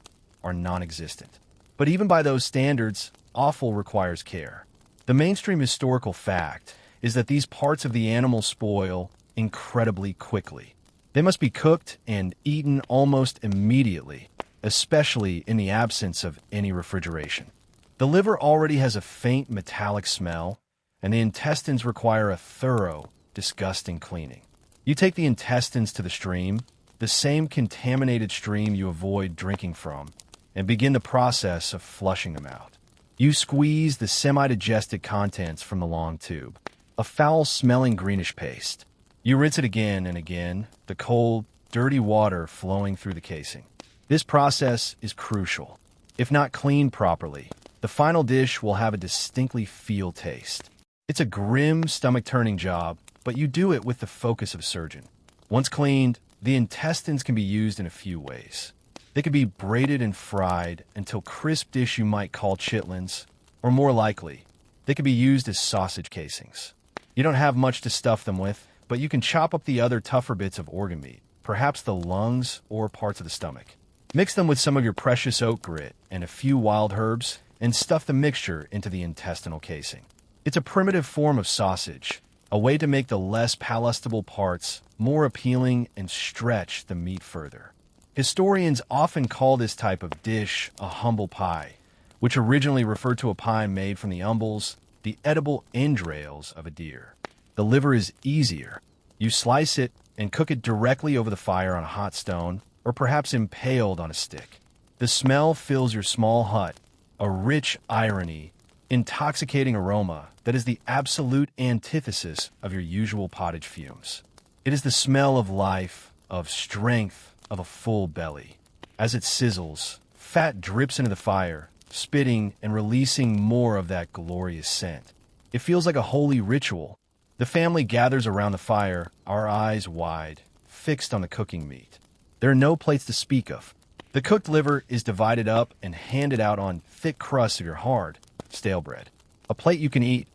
are non-existent. But even by those standards, offal requires care. The mainstream historical fact is that these parts of the animal spoil incredibly quickly. They must be cooked and eaten almost immediately, especially in the absence of any refrigeration. The liver already has a faint metallic smell, and the intestines require a thorough, disgusting cleaning. You take the intestines to the stream, the same contaminated stream you avoid drinking from, and begin the process of flushing them out. You squeeze the semi-digested contents from the long tube, a foul-smelling greenish paste. You rinse it again and again, the cold, dirty water flowing through the casing. This process is crucial. If not cleaned properly, the final dish will have a distinctly foul taste. It's a grim, stomach-turning job, but you do it with the focus of a surgeon. Once cleaned, the intestines can be used in a few ways. They could be braided and fried until crisp dish you might call chitlins, or more likely, they could be used as sausage casings. You don't have much to stuff them with, but you can chop up the other tougher bits of organ meat, perhaps the lungs or parts of the stomach. Mix them with some of your precious oat grit and a few wild herbs, and stuff the mixture into the intestinal casing. It's a primitive form of sausage, a way to make the less palatable parts more appealing and stretch the meat further. Historians often call this type of dish a humble pie, which originally referred to a pie made from the umbles, the edible entrails of a deer. The liver is easier. You slice it and cook it directly over the fire on a hot stone, or perhaps impaled on a stick. The smell fills your small hut, a rich irony, intoxicating aroma that is the absolute antithesis of your usual pottage fumes. It is the smell of life, of strength, of a full belly. As it sizzles, fat drips into the fire, spitting and releasing more of that glorious scent. It feels like a holy ritual. The family gathers around the fire, our eyes wide, fixed on the cooking meat. There are no plates to speak of. The cooked liver is divided up and handed out on thick crusts of your hard, stale bread. A plate you can eat,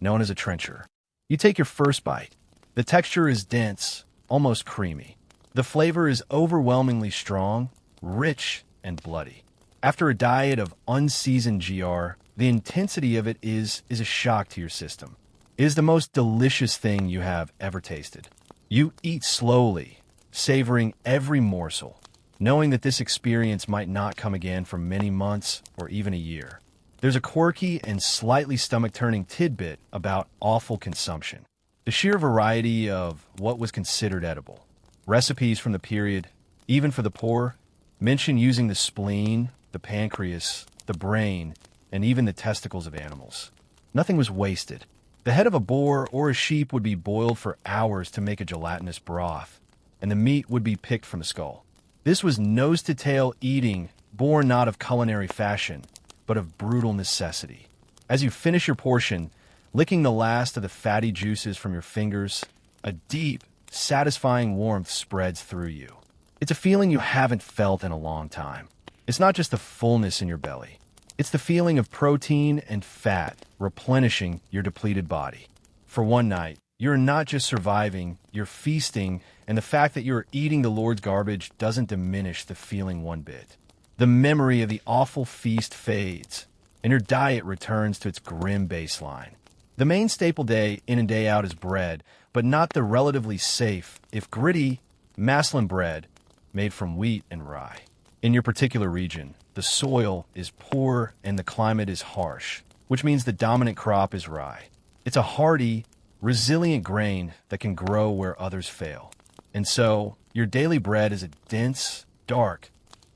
known as a trencher. You take your first bite. The texture is dense, almost creamy. The flavor is overwhelmingly strong, rich, and bloody. After a diet of unseasoned GR, the intensity of it is a shock to your system. It is the most delicious thing you have ever tasted. You eat slowly, savoring every morsel, knowing that this experience might not come again for many months or even a year. There's a quirky and slightly stomach-turning tidbit about awful consumption. The sheer variety of what was considered edible. Recipes from the period, even for the poor, mention using the spleen, the pancreas, the brain, and even the testicles of animals. Nothing was wasted. The head of a boar or a sheep would be boiled for hours to make a gelatinous broth, and the meat would be picked from the skull. This was nose-to-tail eating, born not of culinary fashion, but of brutal necessity. As you finish your portion, licking the last of the fatty juices from your fingers, a deep, satisfying warmth spreads through you. It's a feeling you haven't felt in a long time. It's not just the fullness in your belly. It's the feeling of protein and fat replenishing your depleted body. For one night, you're not just surviving, you're feasting, and the fact that you're eating the Lord's garbage doesn't diminish the feeling one bit. The memory of the awful feast fades, and your diet returns to its grim baseline. The main staple day in and day out is bread, but not the relatively safe, if gritty, maslin bread made from wheat and rye. In your particular region, the soil is poor and the climate is harsh, which means the dominant crop is rye. It's a hardy, resilient grain that can grow where others fail. And so, your daily bread is a dense, dark,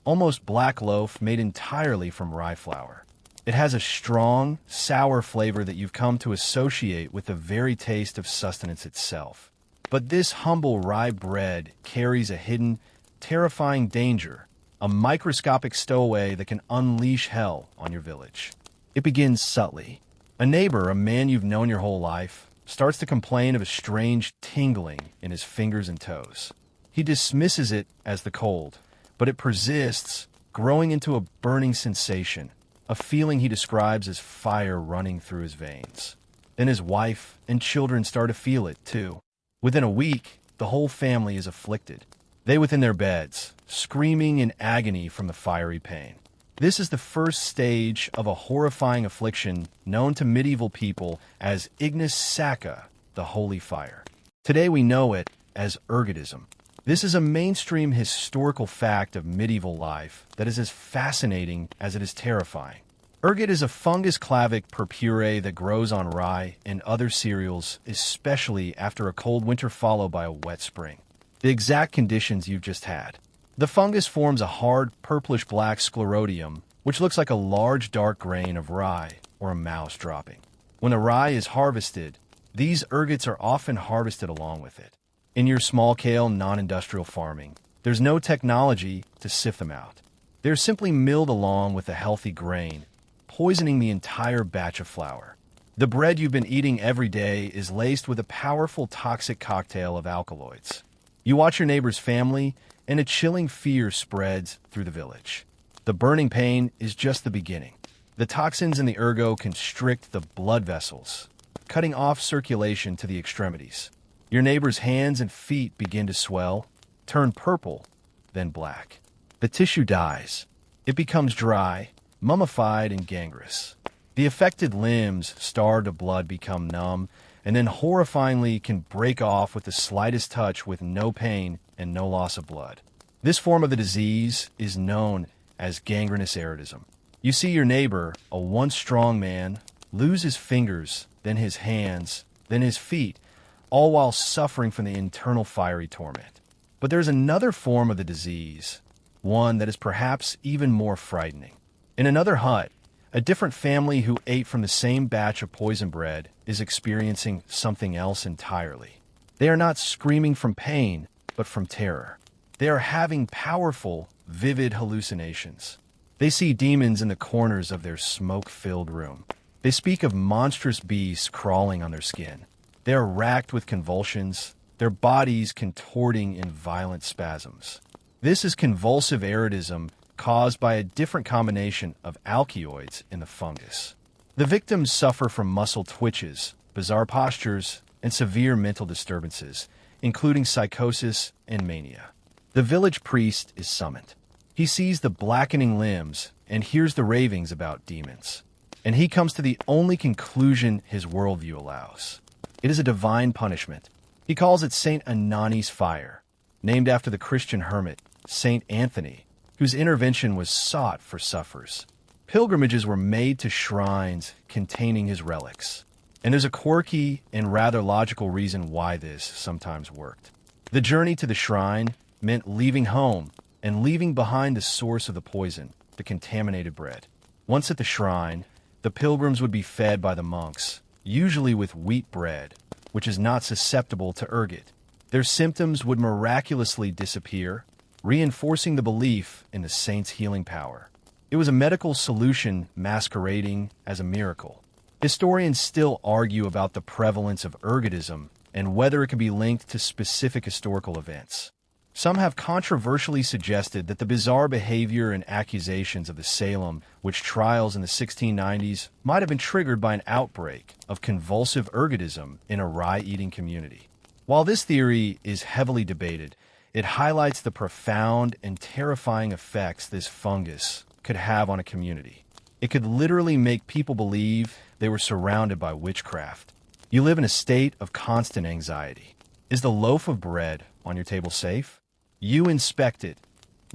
almost black loaf made entirely from rye flour. It has a strong, sour flavor that you've come to associate with the very taste of sustenance itself. But this humble rye bread carries a hidden, terrifying danger, a microscopic stowaway that can unleash hell on your village. It begins subtly. A neighbor, a man you've known your whole life, starts to complain of a strange tingling in his fingers and toes. He dismisses it as the cold, but it persists, growing into a burning sensation, a feeling he describes as fire running through his veins. Then his wife and children start to feel it, too. Within a week, the whole family is afflicted. They within their beds, screaming in agony from the fiery pain. This is the first stage of a horrifying affliction known to medieval people as ignis saca, the holy fire. Today we know it as ergotism. This is a mainstream historical fact of medieval life that is as fascinating as it is terrifying. Ergot is a fungus clavic purpurae that grows on rye and other cereals, especially after a cold winter followed by a wet spring. The exact conditions you've just had. The fungus forms a hard, purplish-black sclerotium, which looks like a large dark grain of rye or a mouse dropping. When the rye is harvested, these ergots are often harvested along with it. In your small-scale, non-industrial farming, there's no technology to sift them out. They're simply milled along with a healthy grain, poisoning the entire batch of flour. The bread you've been eating every day is laced with a powerful toxic cocktail of alkaloids. You watch your neighbor's family, and a chilling fear spreads through the village. The burning pain is just the beginning. The toxins in the ergot constrict the blood vessels, cutting off circulation to the extremities. Your neighbor's hands and feet begin to swell, turn purple, then black. The tissue dies. It becomes dry, mummified, and gangrenous. The affected limbs, starved of blood, become numb, and then horrifyingly can break off with the slightest touch with no pain and no loss of blood. This form of the disease is known as gangrenous erotism. You see your neighbor, a once strong man, lose his fingers, then his hands, then his feet, all while suffering from the internal fiery torment. But there's another form of the disease, one that is perhaps even more frightening. In another hut, a different family who ate from the same batch of poison bread is experiencing something else entirely. They are not screaming from pain, but from terror. They are having powerful, vivid hallucinations. They see demons in the corners of their smoke-filled room. They speak of monstrous beasts crawling on their skin. They are racked with convulsions, their bodies contorting in violent spasms. This is convulsive erotism caused by a different combination of alkaloids in the fungus. The victims suffer from muscle twitches, bizarre postures, and severe mental disturbances, including psychosis and mania. The village priest is summoned. He sees the blackening limbs and hears the ravings about demons. And he comes to the only conclusion his worldview allows. It is a divine punishment. He calls it Saint Anani's fire, named after the Christian hermit, Saint Anthony, whose intervention was sought for sufferers. Pilgrimages were made to shrines containing his relics. And there's a quirky and rather logical reason why this sometimes worked. The journey to the shrine meant leaving home and leaving behind the source of the poison, the contaminated bread. Once at the shrine, the pilgrims would be fed by the monks, usually with wheat bread, which is not susceptible to ergot. Their symptoms would miraculously disappear, reinforcing the belief in the saint's healing power. It was a medical solution masquerading as a miracle. Historians still argue about the prevalence of ergotism and whether it can be linked to specific historical events. Some have controversially suggested that the bizarre behavior and accusations of the Salem witch trials in the 1690s might have been triggered by an outbreak of convulsive ergotism in a rye-eating community. While this theory is heavily debated, it highlights the profound and terrifying effects this fungus could have on a community. It could literally make people believe they were surrounded by witchcraft. You live in a state of constant anxiety. Is the loaf of bread on your table safe? You inspect it,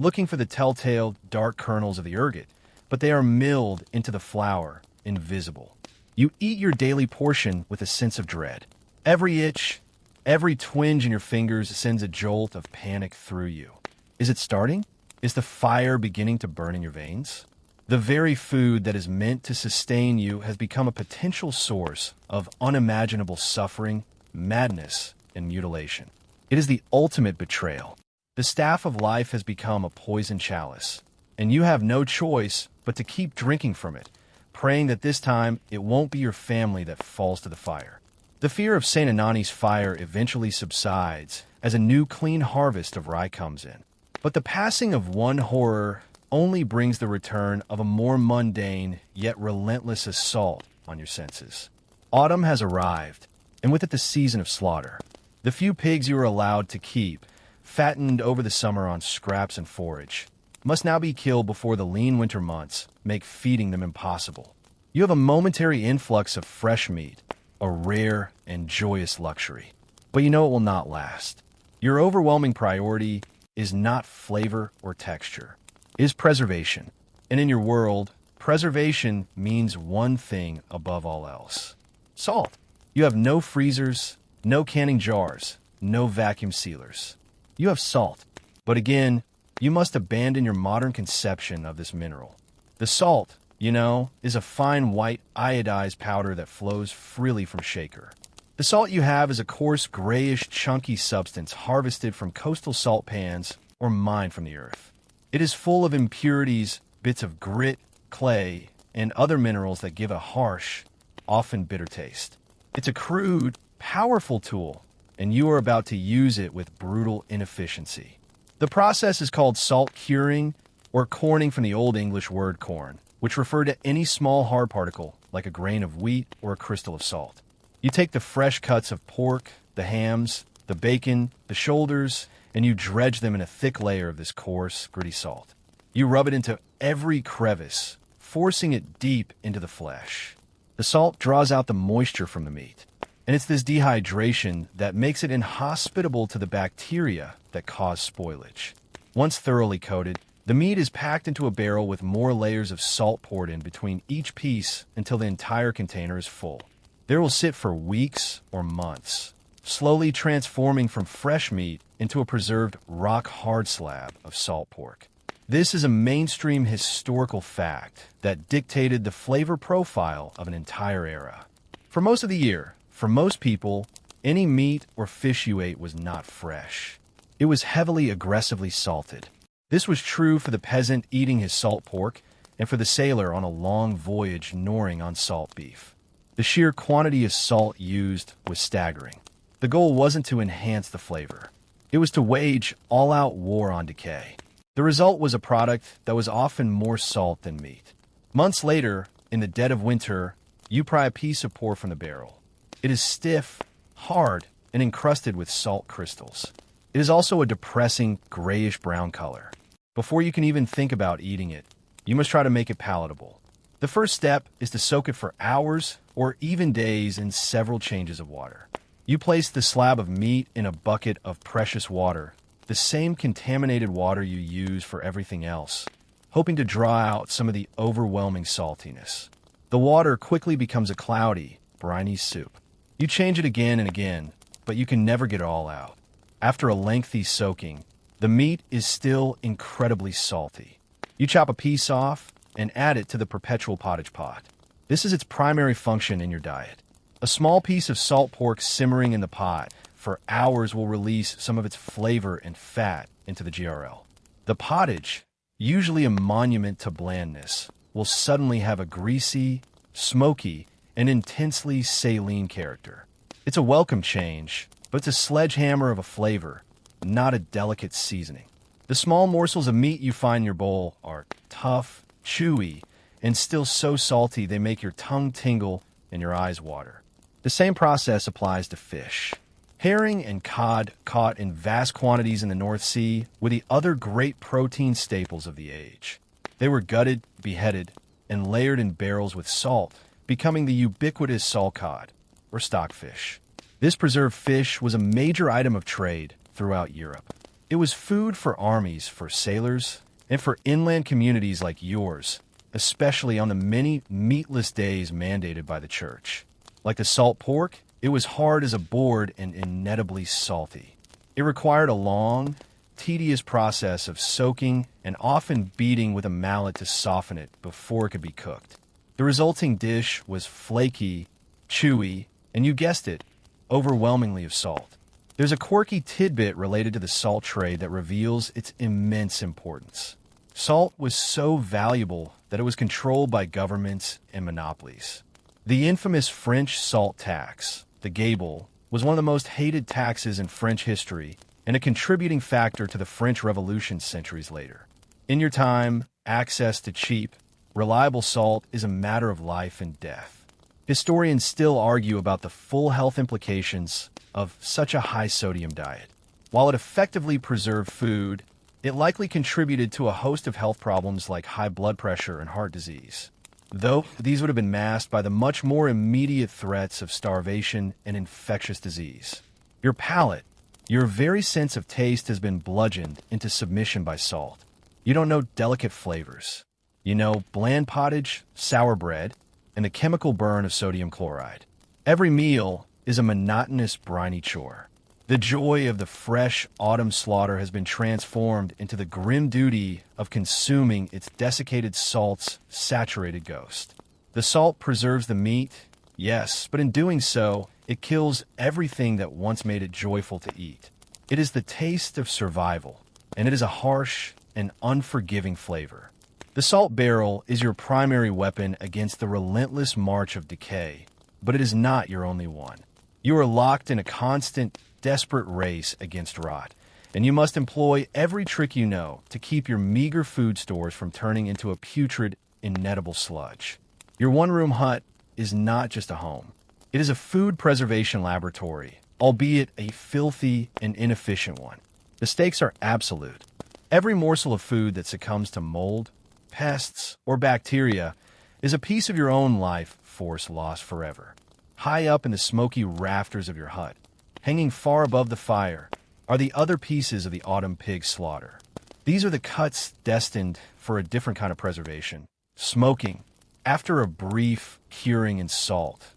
looking for the telltale dark kernels of the ergot, but they are milled into the flour, invisible. You eat your daily portion with a sense of dread. Every itch, every twinge in your fingers sends a jolt of panic through you. Is it starting? Is the fire beginning to burn in your veins? The very food that is meant to sustain you has become a potential source of unimaginable suffering, madness, and mutilation. It is the ultimate betrayal. The staff of life has become a poison chalice, and you have no choice but to keep drinking from it, praying that this time it won't be your family that falls to the fire. The fear of Saint Anani's fire eventually subsides as a new clean harvest of rye comes in. But the passing of one horror only brings the return of a more mundane yet relentless assault on your senses. Autumn has arrived, and with it the season of slaughter. The few pigs you are allowed to keep, fattened over the summer on scraps and forage, must now be killed before the lean winter months make feeding them impossible. You have a momentary influx of fresh meat, a rare and joyous luxury. But you know it will not last. Your overwhelming priority is not flavor or texture. It is preservation. And in your world, preservation means one thing above all else. Salt. You have no freezers, no canning jars, no vacuum sealers. You have salt. But again, you must abandon your modern conception of this mineral. The salt, is a fine white iodized powder that flows freely from shaker. The salt you have is a coarse, grayish, chunky substance harvested from coastal salt pans or mined from the earth. It is full of impurities, bits of grit, clay, and other minerals that give a harsh, often bitter taste. It's a crude, powerful tool, and you are about to use it with brutal inefficiency. The process is called salt curing, or corning from the Old English word corn, which referred to any small hard particle, like a grain of wheat or a crystal of salt. You take the fresh cuts of pork, the hams, the bacon, the shoulders, and you dredge them in a thick layer of this coarse, gritty salt. You rub it into every crevice, forcing it deep into the flesh. The salt draws out the moisture from the meat, and it's this dehydration that makes it inhospitable to the bacteria that cause spoilage. Once thoroughly coated, the meat is packed into a barrel with more layers of salt poured in between each piece until the entire container is full. There will sit for weeks or months, slowly transforming from fresh meat into a preserved rock-hard slab of salt pork. This is a mainstream historical fact that dictated the flavor profile of an entire era. For most of the year, for most people, any meat or fish you ate was not fresh. It was heavily, aggressively salted. This was true for the peasant eating his salt pork and for the sailor on a long voyage gnawing on salt beef. The sheer quantity of salt used was staggering. The goal wasn't to enhance the flavor. It was to wage all-out war on decay. The result was a product that was often more salt than meat. Months later, in the dead of winter, you pry a piece of pork from the barrel. It is stiff, hard, and encrusted with salt crystals. It is also a depressing, grayish-brown color. Before you can even think about eating it, you must try to make it palatable. The first step is to soak it for hours or even days in several changes of water. You place the slab of meat in a bucket of precious water, the same contaminated water you use for everything else, hoping to draw out some of the overwhelming saltiness. The water quickly becomes a cloudy, briny soup. You change it again and again, but you can never get it all out. After a lengthy soaking, the meat is still incredibly salty. You chop a piece off and add it to the perpetual pottage pot. This is its primary function in your diet. A small piece of salt pork simmering in the pot for hours will release some of its flavor and fat into the GRL. The pottage, usually a monument to blandness, will suddenly have a greasy, smoky, and intensely saline character. It's a welcome change, but it's a sledgehammer of a flavor, not a delicate seasoning. The small morsels of meat you find in your bowl are tough, chewy, and still so salty they make your tongue tingle and your eyes water. The same process applies to fish. Herring and cod, caught in vast quantities in the North Sea, were the other great protein staples of the age. They were gutted, beheaded, and layered in barrels with salt, becoming the ubiquitous salt cod, or stockfish. This preserved fish was a major item of trade throughout Europe. It was food for armies, for sailors, and for inland communities like yours, especially on the many meatless days mandated by the church. Like the salt pork, it was hard as a board and inevitably salty. It required a long, tedious process of soaking and often beating with a mallet to soften it before it could be cooked. The resulting dish was flaky, chewy, and you guessed it, overwhelmingly of salt. There's a quirky tidbit related to the salt trade that reveals its immense importance. Salt was so valuable that it was controlled by governments and monopolies. The infamous French salt tax, the gabelle, was one of the most hated taxes in French history and a contributing factor to the French Revolution centuries later. In your time, access to cheap, reliable salt is a matter of life and death. Historians still argue about the full health implications of such a high-sodium diet. While it effectively preserved food, it likely contributed to a host of health problems like high blood pressure and heart disease, though these would have been masked by the much more immediate threats of starvation and infectious disease. Your palate, your very sense of taste has been bludgeoned into submission by salt. You don't know delicate flavors. You know bland pottage, sour bread, and the chemical burn of sodium chloride. Every meal is a monotonous, briny chore. The joy of the fresh autumn slaughter has been transformed into the grim duty of consuming its desiccated salt's saturated ghost. The salt preserves the meat, yes, but in doing so, it kills everything that once made it joyful to eat. It is the taste of survival, and it is a harsh and unforgiving flavor. The salt barrel is your primary weapon against the relentless march of decay, but it is not your only one. You are locked in a constant, desperate race against rot, and you must employ every trick you know to keep your meager food stores from turning into a putrid, inedible sludge. Your one-room hut is not just a home. It is a food preservation laboratory, albeit a filthy and inefficient one. The stakes are absolute. Every morsel of food that succumbs to mold, pests, or bacteria is a piece of your own life force lost forever. High up in the smoky rafters of your hut, hanging far above the fire, are the other pieces of the autumn pig slaughter. These are the cuts destined for a different kind of preservation. Smoking, after a brief curing in salt.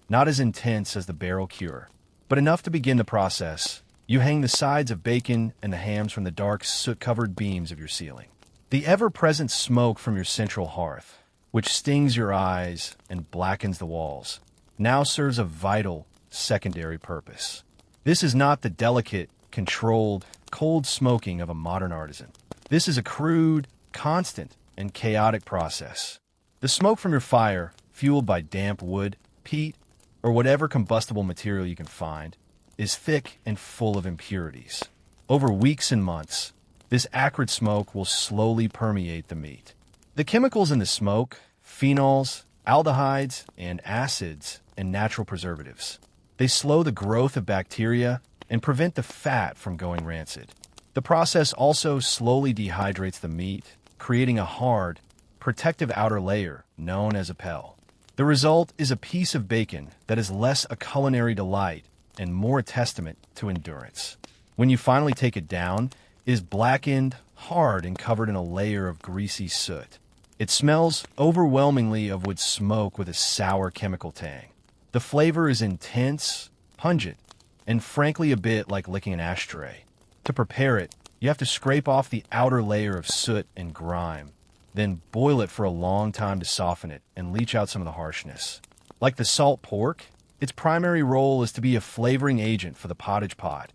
Not as intense as the barrel cure, but enough to begin the process. You hang the sides of bacon and the hams from the dark, soot-covered beams of your ceiling. The ever-present smoke from your central hearth, which stings your eyes and blackens the walls, now serves a vital secondary purpose. This is not the delicate, controlled, cold smoking of a modern artisan. This is a crude, constant, and chaotic process. The smoke from your fire, fueled by damp wood, peat, or whatever combustible material you can find, is thick and full of impurities. Over weeks and months, this acrid smoke will slowly permeate the meat. The chemicals in the smoke, phenols, aldehydes, and acids, and natural preservatives. They slow the growth of bacteria and prevent the fat from going rancid. The process also slowly dehydrates the meat, creating a hard, protective outer layer known as a pell. The result is a piece of bacon that is less a culinary delight and more a testament to endurance. When you finally take it down, it is blackened, hard, and covered in a layer of greasy soot. It smells overwhelmingly of wood smoke with a sour chemical tang. The flavor is intense, pungent, and frankly a bit like licking an ashtray. To prepare it, you have to scrape off the outer layer of soot and grime, then boil it for a long time to soften it and leach out some of the harshness. Like the salt pork, its primary role is to be a flavoring agent for the pottage pot,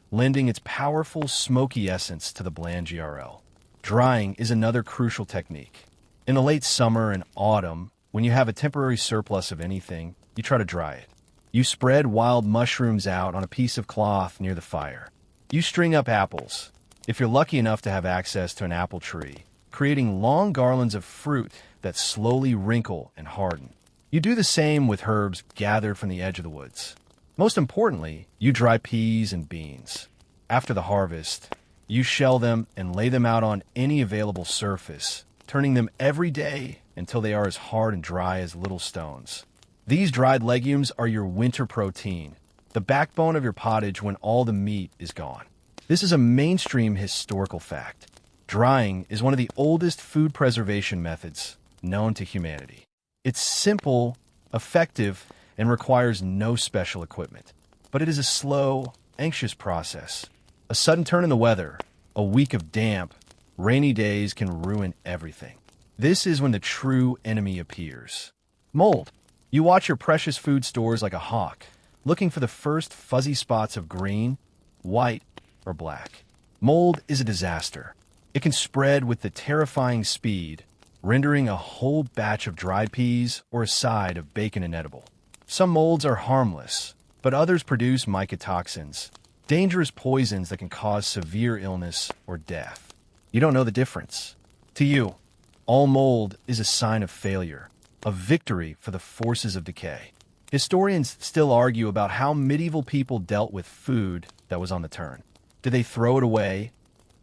lending its powerful smoky essence to the bland GRL. Drying is another crucial technique. In the late summer and autumn, when you have a temporary surplus of anything, you try to dry it. You spread wild mushrooms out on a piece of cloth near the fire. You string up apples, if you're lucky enough to have access to an apple tree, creating long garlands of fruit that slowly wrinkle and harden. You do the same with herbs gathered from the edge of the woods. Most importantly, you dry peas and beans. After the harvest, you shell them and lay them out on any available surface, turning them every day until they are as hard and dry as little stones. These dried legumes are your winter protein, the backbone of your pottage when all the meat is gone. This is a mainstream historical fact. Drying is one of the oldest food preservation methods known to humanity. It's simple, effective, and requires no special equipment. But it is a slow, anxious process. A sudden turn in the weather, a week of damp, rainy days can ruin everything. This is when the true enemy appears. Mold. You watch your precious food stores like a hawk, looking for the first fuzzy spots of green, white, or black. Mold is a disaster. It can spread with the terrifying speed, rendering a whole batch of dried peas or a side of bacon inedible. Some molds are harmless, but others produce mycotoxins, dangerous poisons that can cause severe illness or death. You don't know the difference. To you, all mold is a sign of failure, a victory for the forces of decay. Historians still argue about how medieval people dealt with food that was on the turn. Did they throw it away,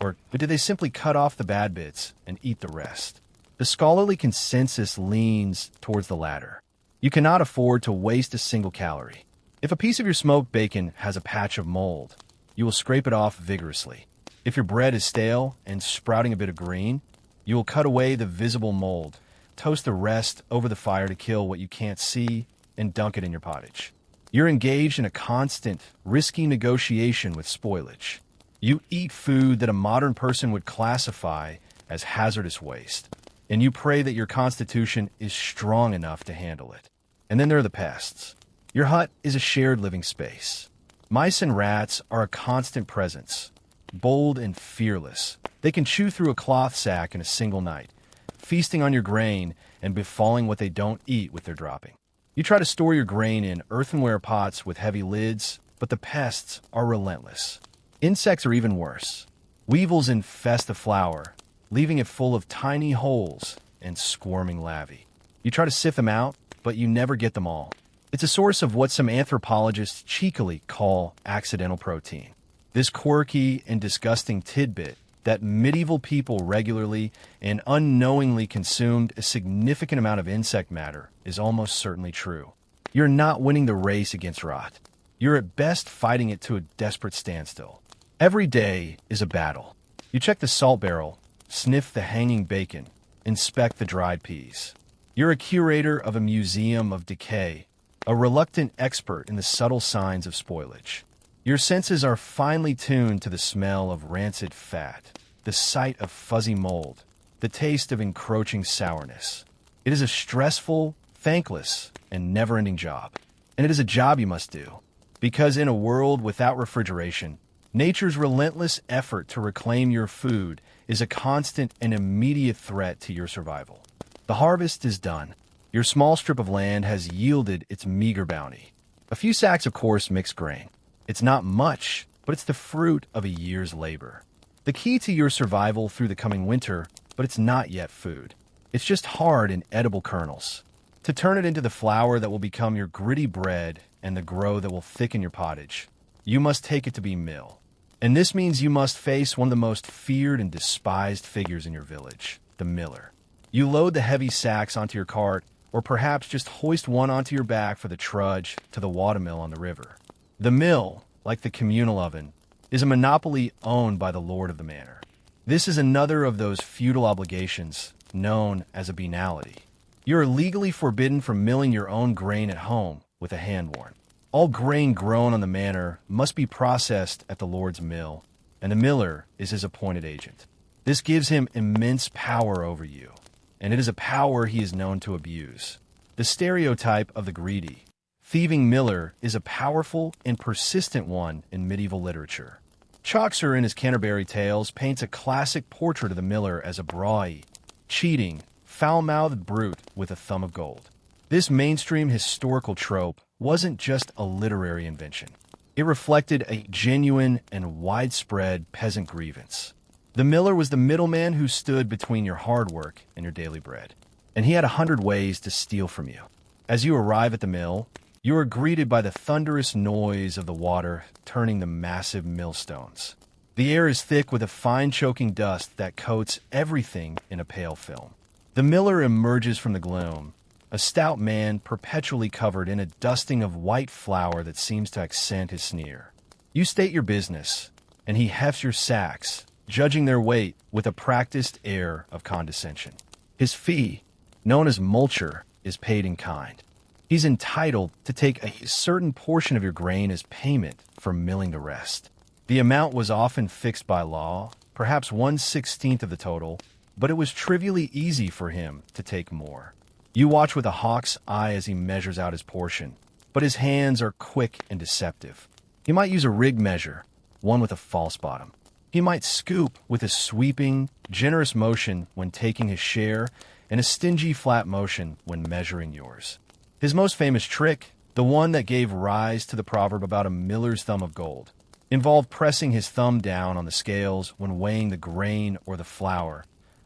or did they simply cut off the bad bits and eat the rest? The scholarly consensus leans towards the latter. You cannot afford to waste a single calorie. If a piece of your smoked bacon has a patch of mold, you will scrape it off vigorously. If your bread is stale and sprouting a bit of green, you will cut away the visible mold, toast the rest over the fire to kill what you can't see, and dunk it in your pottage. You're engaged in a constant, risky negotiation with spoilage. You eat food that a modern person would classify as hazardous waste, and you pray that your constitution is strong enough to handle it. And then there are the pests. Your hut is a shared living space. Mice and rats are a constant presence, bold and fearless. They can chew through a cloth sack in a single night, feasting on your grain and befalling what they don't eat with their dropping. You try to store your grain in earthenware pots with heavy lids, but the pests are relentless. Insects are even worse. Weevils infest the flour, leaving it full of tiny holes and squirming larvae. You try to sift them out, but you never get them all. It's a source of what some anthropologists cheekily call accidental protein. This quirky and disgusting tidbit that medieval people regularly and unknowingly consumed a significant amount of insect matter is almost certainly true. You're not winning the race against rot. You're at best fighting it to a desperate standstill. Every day is a battle. You check the salt barrel, sniff the hanging bacon, inspect the dried peas. You're a curator of a museum of decay, a reluctant expert in the subtle signs of spoilage. Your senses are finely tuned to the smell of rancid fat, the sight of fuzzy mold, the taste of encroaching sourness. It is a stressful, thankless, and never-ending job. And it is a job you must do. Because in a world without refrigeration, nature's relentless effort to reclaim your food is a constant and immediate threat to your survival. The harvest is done. Your small strip of land has yielded its meager bounty. A few sacks of coarse mixed grain. It's not much, but it's the fruit of a year's labor. The key to your survival through the coming winter, but it's not yet food. It's just hard and edible kernels. To turn it into the flour that will become your gritty bread and the grow that will thicken your pottage, you must take it to be mill. And this means you must face one of the most feared and despised figures in your village, the miller. You load the heavy sacks onto your cart, or perhaps just hoist one onto your back for the trudge to the watermill on the river. The mill, like the communal oven, is a monopoly owned by the lord of the manor. This is another of those feudal obligations known as a venality. You are legally forbidden from milling your own grain at home with a handwarn. All grain grown on the manor must be processed at the lord's mill, and the miller is his appointed agent. This gives him immense power over you, and it is a power he is known to abuse. The stereotype of the greedy, thieving miller is a powerful and persistent one in medieval literature. Chaucer, in his Canterbury Tales, paints a classic portrait of the miller as a brawny, cheating, foul-mouthed brute with a thumb of gold. This mainstream historical trope wasn't just a literary invention. It reflected a genuine and widespread peasant grievance. The miller was the middleman who stood between your hard work and your daily bread, and he had 100 ways to steal from you. As you arrive at the mill, you are greeted by the thunderous noise of the water turning the massive millstones. The air is thick with a fine choking dust that coats everything in a pale film. The miller emerges from the gloom, a stout man perpetually covered in a dusting of white flour that seems to accent his sneer. You state your business, and he hefts your sacks, judging their weight with a practiced air of condescension. His fee, known as multure, is paid in kind. He's entitled to take a certain portion of your grain as payment for milling the rest. The amount was often fixed by law, perhaps 1/16 of the total, but it was trivially easy for him to take more. You watch with a hawk's eye as he measures out his portion, but his hands are quick and deceptive. He might use a rigged measure, one with a false bottom. He might scoop with a sweeping, generous motion when taking his share and a stingy, flat motion when measuring yours. His most famous trick, the one that gave rise to the proverb about a miller's thumb of gold, involved pressing his thumb down on the scales when weighing the grain or the flour,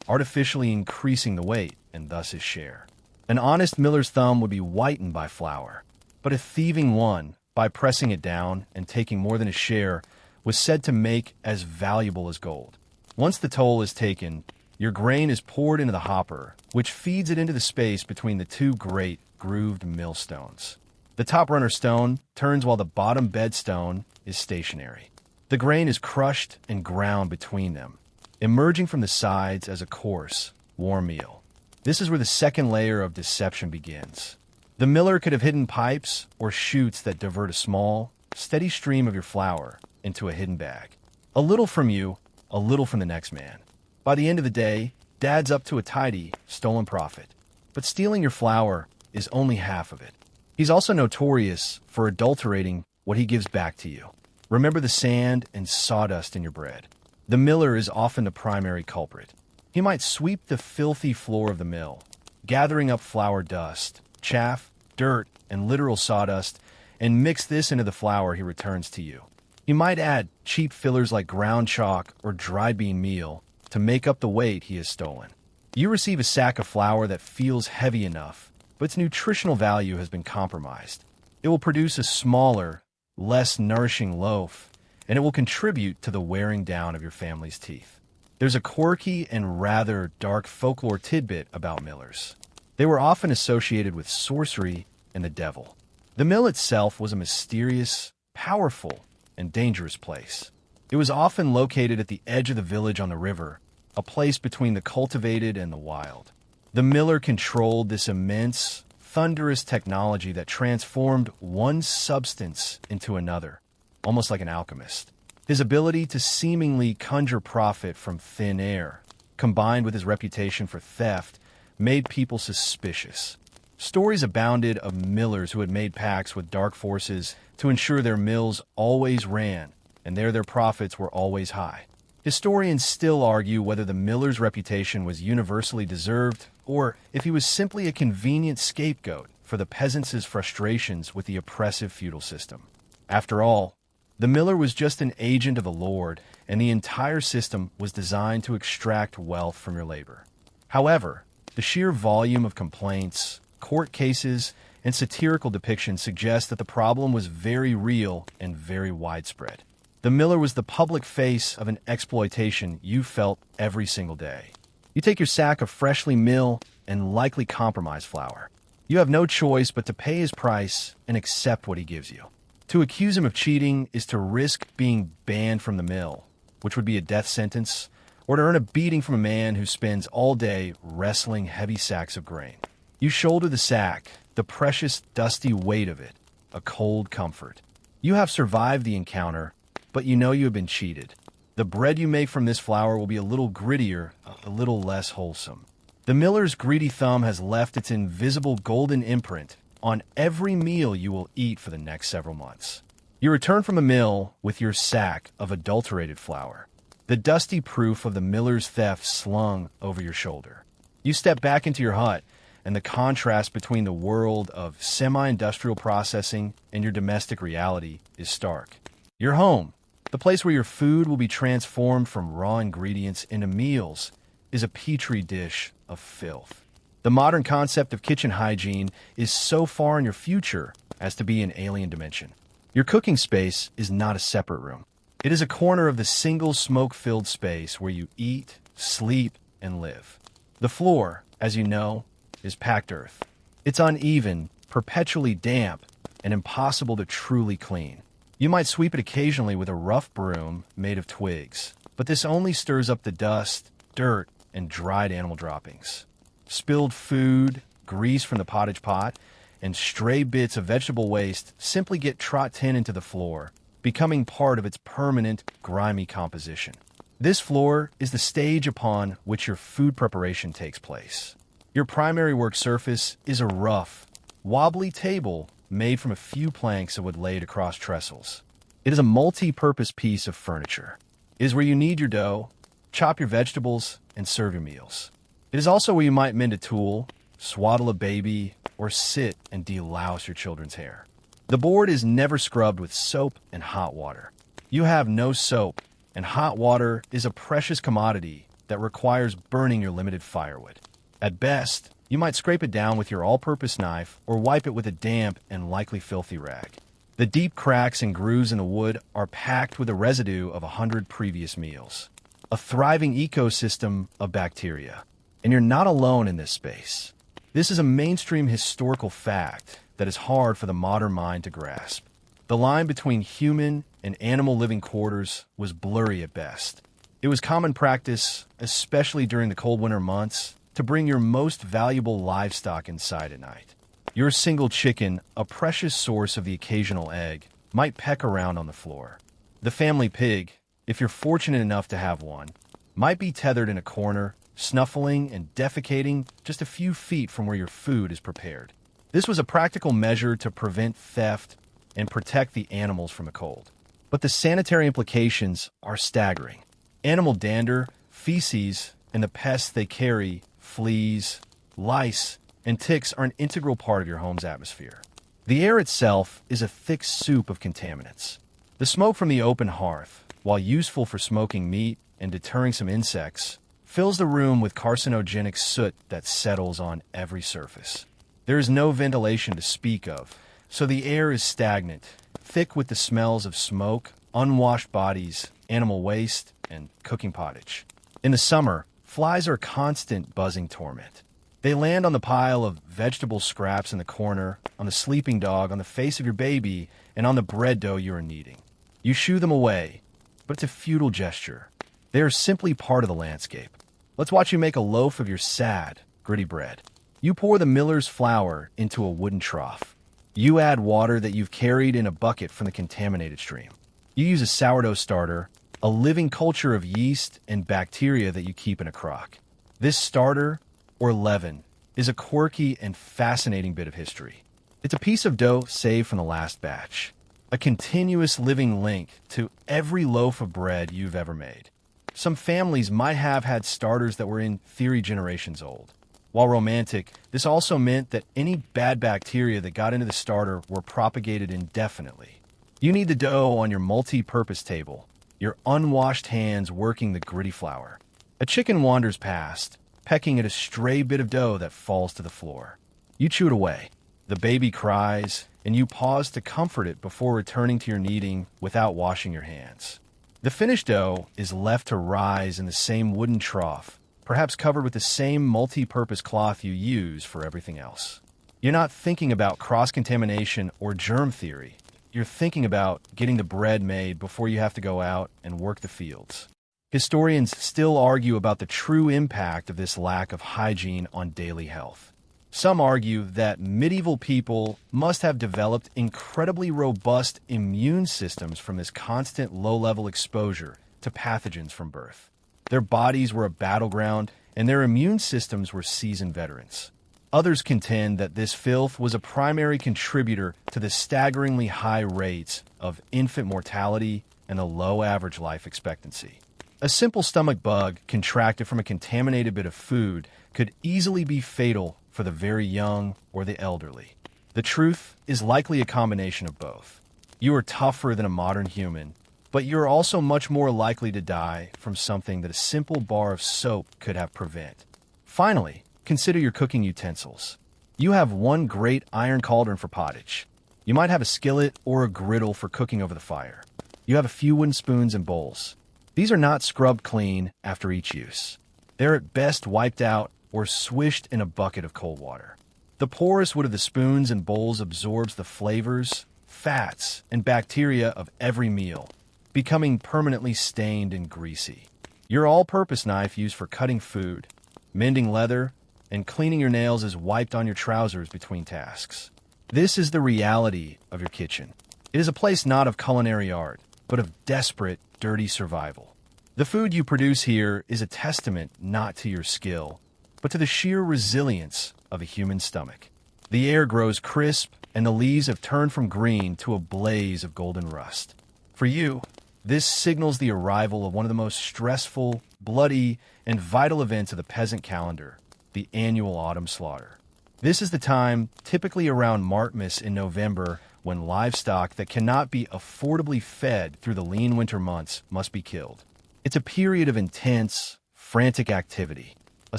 artificially increasing the weight and thus his share. An honest miller's thumb would be whitened by flour, but a thieving one, by pressing it down and taking more than his share, was said to make as valuable as gold. Once the toll is taken, your grain is poured into the hopper, which feeds it into the space between the two great grooved millstones. The top runner stone turns while the bottom bed stone is stationary. The grain is crushed and ground between them, emerging from the sides as a coarse, warm meal. This is where the second layer of deception begins. The miller could have hidden pipes or chutes that divert a small, steady stream of your flour into a hidden bag. A little from you, a little from the next man. By the end of the day, Dad's up to a tidy, stolen profit. But stealing your flour is only half of it. He's also notorious for adulterating what he gives back to you. Remember the sand and sawdust in your bread. The miller is often the primary culprit. He might sweep the filthy floor of the mill, gathering up flour dust, chaff, dirt, and literal sawdust, and mix this into the flour he returns to you. He might add cheap fillers like ground chalk or dry bean meal to make up the weight he has stolen. You receive a sack of flour that feels heavy enough, but its nutritional value has been compromised. It will produce a smaller, less nourishing loaf, and it will contribute to the wearing down of your family's teeth. There's a quirky and rather dark folklore tidbit about millers. They were often associated with sorcery and the devil. The mill itself was a mysterious, powerful, and dangerous place. It was often located at the edge of the village on the river, a place between the cultivated and the wild. The miller controlled this immense, thunderous technology that transformed one substance into another, almost like an alchemist. His ability to seemingly conjure profit from thin air, combined with his reputation for theft, made people suspicious. Stories abounded of millers who had made pacts with dark forces to ensure their mills always ran, and their profits were always high. Historians still argue whether the miller's reputation was universally deserved or if he was simply a convenient scapegoat for the peasants' frustrations with the oppressive feudal system. After all, the miller was just an agent of the Lord, and the entire system was designed to extract wealth from your labor. However, the sheer volume of complaints, court cases, and satirical depictions suggest that the problem was very real and very widespread. The miller was the public face of an exploitation you felt every single day. You take your sack of freshly milled and likely compromised flour. You have no choice but to pay his price and accept what he gives you. To accuse him of cheating is to risk being banned from the mill, which would be a death sentence, or to earn a beating from a man who spends all day wrestling heavy sacks of grain. You shoulder the sack, the precious dusty weight of it, a cold comfort. You have survived the encounter, but you know you have been cheated. The bread you make from this flour will be a little grittier, a little less wholesome. The miller's greedy thumb has left its invisible golden imprint on every meal you will eat for the next several months. You return from the mill with your sack of adulterated flour, the dusty proof of the miller's theft slung over your shoulder. You step back into your hut, and the contrast between the world of semi-industrial processing and your domestic reality is stark. Your home, the place where your food will be transformed from raw ingredients into meals, is a petri dish of filth. The modern concept of kitchen hygiene is so far in your future as to be an alien dimension. Your cooking space is not a separate room. It is a corner of the single smoke-filled space where you eat, sleep, and live. The floor, as you know, is packed earth. It's uneven, perpetually damp, and impossible to truly clean. You might sweep it occasionally with a rough broom made of twigs, but this only stirs up the dust, dirt, and dried animal droppings. Spilled food, grease from the pottage pot, and stray bits of vegetable waste simply get trot into the floor, becoming part of its permanent, grimy composition. This floor is the stage upon which your food preparation takes place. Your primary work surface is a rough, wobbly table made from a few planks of wood laid across trestles. It is a multi-purpose piece of furniture. It is where you knead your dough, chop your vegetables, and serve your meals. It is also where you might mend a tool, swaddle a baby, or sit and delouse your children's hair. The board is never scrubbed with soap and hot water. You have no soap, and hot water is a precious commodity that requires burning your limited firewood. At best, you might scrape it down with your all-purpose knife or wipe it with a damp and likely filthy rag. The deep cracks and grooves in the wood are packed with the residue of 100 previous meals. A thriving ecosystem of bacteria. And you're not alone in this space. This is a mainstream historical fact that is hard for the modern mind to grasp. The line between human and animal living quarters was blurry at best. It was common practice, especially during the cold winter months, to bring your most valuable livestock inside at night. Your single chicken, a precious source of the occasional egg, might peck around on the floor. The family pig, if you're fortunate enough to have one, might be tethered in a corner, snuffling and defecating just a few feet from where your food is prepared. This was a practical measure to prevent theft and protect the animals from a cold. But the sanitary implications are staggering. Animal dander, feces, and the pests they carry, fleas, lice, and ticks are an integral part of your home's atmosphere. The air itself is a thick soup of contaminants. The smoke from the open hearth, while useful for smoking meat and deterring some insects, fills the room with carcinogenic soot that settles on every surface. There is no ventilation to speak of, so the air is stagnant, thick with the smells of smoke, unwashed bodies, animal waste, and cooking pottage. In the summer, flies are constant buzzing torment. They land on the pile of vegetable scraps in the corner, on the sleeping dog, on the face of your baby, and on the bread dough you are kneading. You shoo them away, but it's a futile gesture. They are simply part of the landscape. Let's watch you make a loaf of your sad, gritty bread. You pour the miller's flour into a wooden trough. You add water that you've carried in a bucket from the contaminated stream. You use a sourdough starter, a living culture of yeast and bacteria that you keep in a crock. This starter, or leaven, is a quirky and fascinating bit of history. It's a piece of dough saved from the last batch, a continuous living link to every loaf of bread you've ever made. Some families might have had starters that were in theory generations old. While romantic, this also meant that any bad bacteria that got into the starter were propagated indefinitely. You need the dough on your multi-purpose table, your unwashed hands working the gritty flour. A chicken wanders past, pecking at a stray bit of dough that falls to the floor. You chew it away. The baby cries, and you pause to comfort it before returning to your kneading without washing your hands. The finished dough is left to rise in the same wooden trough, perhaps covered with the same multi-purpose cloth you use for everything else. You're not thinking about cross-contamination or germ theory. You're thinking about getting the bread made before you have to go out and work the fields. Historians still argue about the true impact of this lack of hygiene on daily health. Some argue that medieval people must have developed incredibly robust immune systems from this constant low-level exposure to pathogens from birth. Their bodies were a battleground, and their immune systems were seasoned veterans. Others contend that this filth was a primary contributor to the staggeringly high rates of infant mortality and a low average life expectancy. A simple stomach bug contracted from a contaminated bit of food could easily be fatal for the very young or the elderly. The truth is likely a combination of both. You are tougher than a modern human, but you're also much more likely to die from something that a simple bar of soap could have prevented. Finally, consider your cooking utensils. You have one great iron cauldron for pottage. You might have a skillet or a griddle for cooking over the fire. You have a few wooden spoons and bowls. These are not scrubbed clean after each use. They're at best wiped out or swished in a bucket of cold water. The porous wood of the spoons and bowls absorbs the flavors, fats, and bacteria of every meal, becoming permanently stained and greasy. Your all-purpose knife used for cutting food, mending leather, and cleaning your nails is wiped on your trousers between tasks. This is the reality of your kitchen. It is a place not of culinary art, but of desperate, dirty survival. The food you produce here is a testament not to your skill, but to the sheer resilience of a human stomach. The air grows crisp, and the leaves have turned from green to a blaze of golden rust. For you, this signals the arrival of one of the most stressful, bloody, and vital events of the peasant calendar, the annual autumn slaughter. This is the time, typically around Martmas in November, when livestock that cannot be affordably fed through the lean winter months must be killed. It's a period of intense, frantic activity, a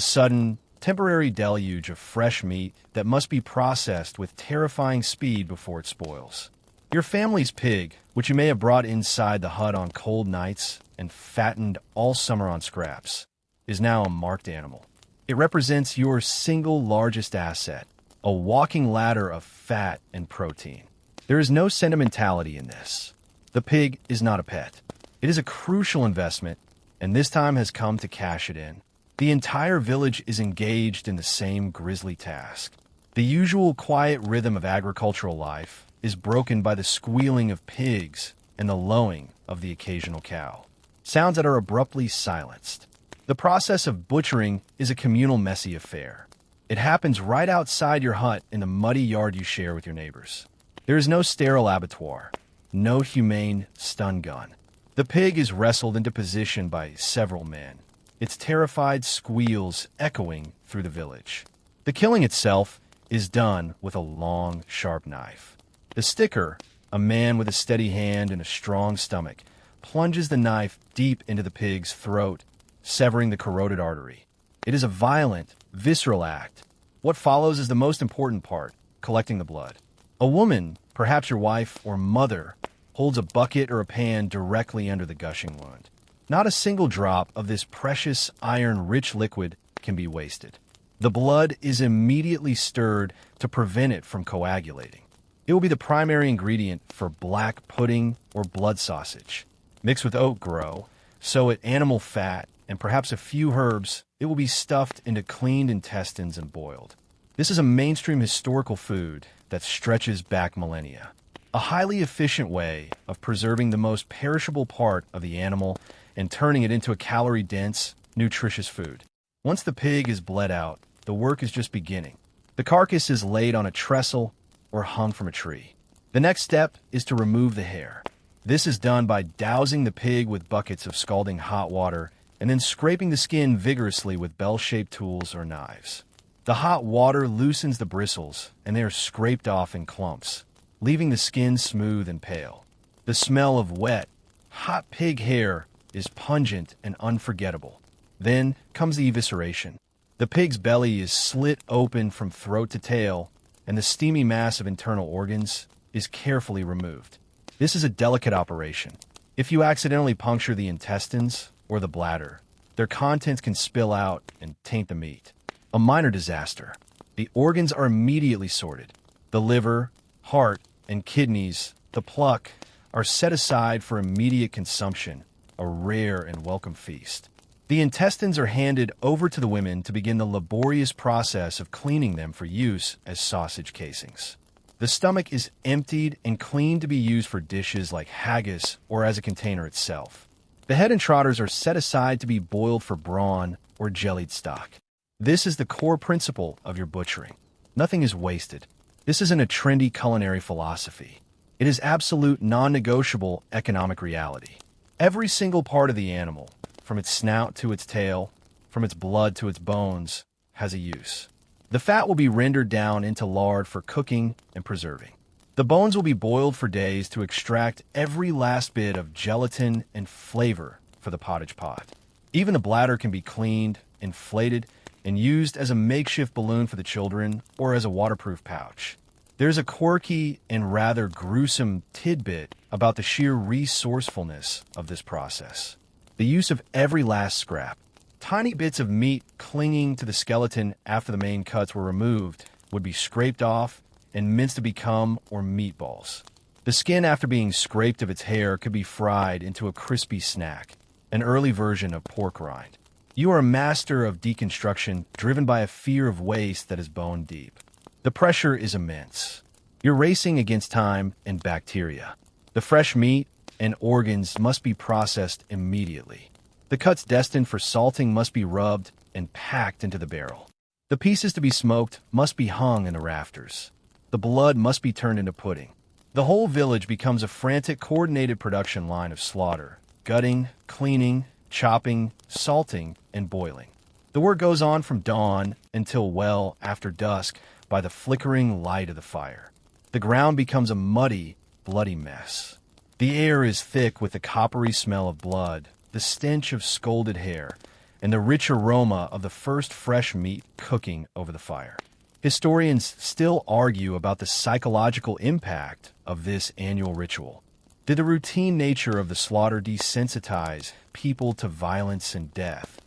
sudden, temporary deluge of fresh meat that must be processed with terrifying speed before it spoils. Your family's pig, which you may have brought inside the hut on cold nights and fattened all summer on scraps, is now a marked animal. It represents your single largest asset, a walking ladder of fat and protein. There is no sentimentality in this. The pig is not a pet. It is a crucial investment, and this time has come to cash it in. The entire village is engaged in the same grisly task. The usual quiet rhythm of agricultural life is broken by the squealing of pigs and the lowing of the occasional cow, sounds that are abruptly silenced. The process of butchering is a communal, messy affair. It happens right outside your hut in the muddy yard you share with your neighbors. There is no sterile abattoir, no humane stun gun. The pig is wrestled into position by several men, its terrified squeals echoing through the village. The killing itself is done with a long, sharp knife. The sticker, a man with a steady hand and a strong stomach, plunges the knife deep into the pig's throat, severing the carotid artery. It is a violent, visceral act. What follows is the most important part, collecting the blood. A woman, perhaps your wife or mother, holds a bucket or a pan directly under the gushing wound. Not a single drop of this precious iron-rich liquid can be wasted. The blood is immediately stirred to prevent it from coagulating. It will be the primary ingredient for black pudding or blood sausage. Mixed with oat grow, sow it animal fat, and perhaps a few herbs, it will be stuffed into cleaned intestines and boiled. This is a mainstream historical food that stretches back millennia. A highly efficient way of preserving the most perishable part of the animal and turning it into a calorie-dense, nutritious food. Once the pig is bled out, the work is just beginning. The carcass is laid on a trestle or hung from a tree. The next step is to remove the hair. This is done by dousing the pig with buckets of scalding hot water and then scraping the skin vigorously with bell-shaped tools or knives. The hot water loosens the bristles, and they are scraped off in clumps, leaving the skin smooth and pale. The smell of wet, hot pig hair is pungent and unforgettable. Then comes the evisceration. The pig's belly is slit open from throat to tail, and the steamy mass of internal organs is carefully removed. This is a delicate operation. If you accidentally puncture the intestines or the bladder, their contents can spill out and taint the meat. A minor disaster. The organs are immediately sorted. The liver, heart, and kidneys, the pluck, are set aside for immediate consumption, a rare and welcome feast. The intestines are handed over to the women to begin the laborious process of cleaning them for use as sausage casings. The stomach is emptied and cleaned to be used for dishes like haggis or as a container itself. The head and trotters are set aside to be boiled for brawn or jellied stock. This is the core principle of your butchering. Nothing is wasted. This isn't a trendy culinary philosophy. It is absolute non-negotiable economic reality. Every single part of the animal, from its snout to its tail, from its blood to its bones, has a use. The fat will be rendered down into lard for cooking and preserving. The bones will be boiled for days to extract every last bit of gelatin and flavor for the pottage pot. Even the bladder can be cleaned, inflated, and used as a makeshift balloon for the children or as a waterproof pouch. There's a quirky and rather gruesome tidbit about the sheer resourcefulness of this process. The use of every last scrap. Tiny bits of meat clinging to the skeleton after the main cuts were removed would be scraped off and minced to become or meatballs. The skin, after being scraped of its hair, could be fried into a crispy snack, an early version of pork rind. You are a master of deconstruction, driven by a fear of waste that is bone deep. The pressure is immense. You're racing against time and bacteria. The fresh meat and organs must be processed immediately. The cuts destined for salting must be rubbed and packed into the barrel. The pieces to be smoked must be hung in the rafters. The blood must be turned into pudding. The whole village becomes a frantic, coordinated production line of slaughter, gutting, cleaning, chopping, salting, and boiling. The work goes on from dawn until well after dusk by the flickering light of the fire. The ground becomes a muddy, bloody mess. The air is thick with the coppery smell of blood, the stench of scalded hair, and the rich aroma of the first fresh meat cooking over the fire. Historians still argue about the psychological impact of this annual ritual. Did the routine nature of the slaughter desensitize people to violence and death,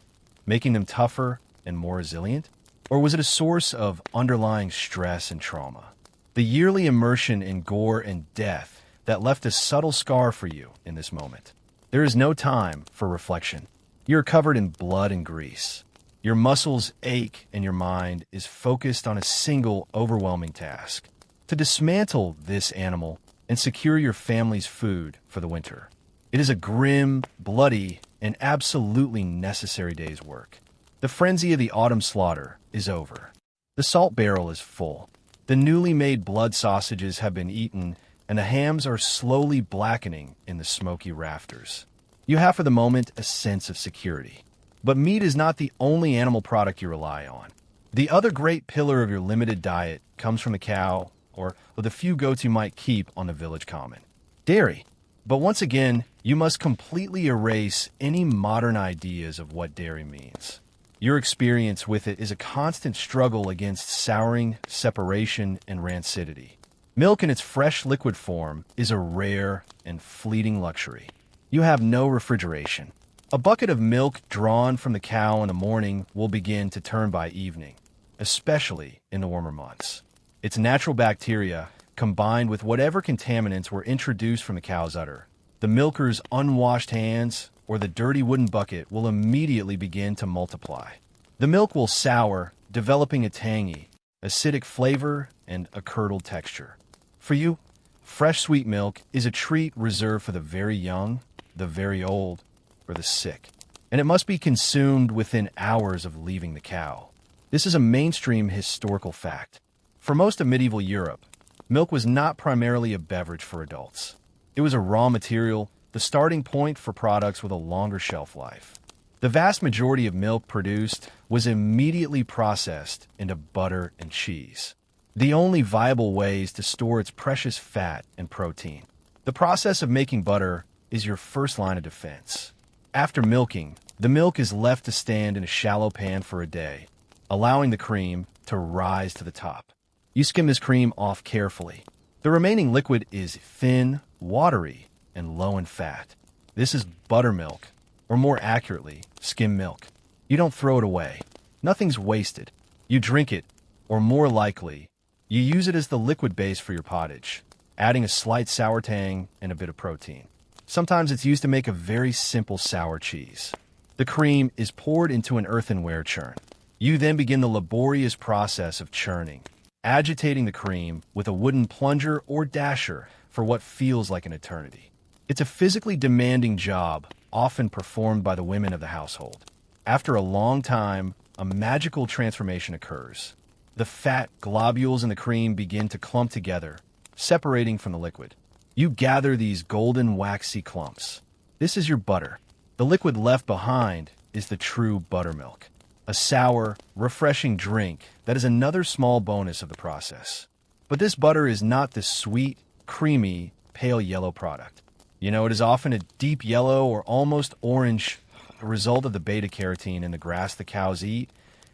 making them tougher and more resilient? Or was it a source of underlying stress and trauma? The yearly immersion in gore and death that left a subtle scar for you in this moment. There is no time for reflection. You're covered in blood and grease. Your muscles ache and your mind is focused on a single overwhelming task: to dismantle this animal and secure your family's food for the winter. It is a grim, bloody, and absolutely necessary day's work. The frenzy of the autumn slaughter is over. The salt barrel is full. The newly made blood sausages have been eaten, and the hams are slowly blackening in the smoky rafters. You have for the moment a sense of security. But meat is not the only animal product you rely on. The other great pillar of your limited diet comes from a cow, or the few goats you might keep on the village common: dairy. But once again, you must completely erase any modern ideas of what dairy means. Your experience with it is a constant struggle against souring, separation, and rancidity. Milk in its fresh liquid form is a rare and fleeting luxury. You have no refrigeration. A bucket of milk drawn from the cow in the morning will begin to turn by evening, especially in the warmer months. Its natural bacteria, combined with whatever contaminants were introduced from the cow's udder, the milker's unwashed hands, or the dirty wooden bucket, will immediately begin to multiply. The milk will sour, developing a tangy, acidic flavor and a curdled texture. For you, fresh sweet milk is a treat reserved for the very young, the very old, or the sick, and it must be consumed within hours of leaving the cow. This is a mainstream historical fact. For most of medieval Europe, milk was not primarily a beverage for adults. It was a raw material, the starting point for products with a longer shelf life. The vast majority of milk produced was immediately processed into butter and cheese, the only viable ways to store its precious fat and protein. The process of making butter is your first line of defense. After milking, the milk is left to stand in a shallow pan for a day, allowing the cream to rise to the top. You skim this cream off carefully. The remaining liquid is thin, watery, and low in fat. This is buttermilk, or more accurately, skim milk. You don't throw it away. Nothing's wasted. You drink it, or more likely, you use it as the liquid base for your pottage, adding a slight sour tang and a bit of protein. Sometimes it's used to make a very simple sour cheese. The cream is poured into an earthenware churn. You then begin the laborious process of churning, agitating the cream with a wooden plunger or dasher for what feels like an eternity. It's a physically demanding job, often performed by the women of the household. After a long time, a magical transformation occurs. The fat globules in the cream begin to clump together, separating from the liquid. You gather these golden, waxy clumps. This is your butter. The liquid left behind is the true buttermilk, a sour, refreshing drink that is another small bonus of the process. But this butter is not the sweet, creamy, pale yellow product. You know, it is often a deep yellow or almost orange, a result of the beta-carotene in the grass the cows eat,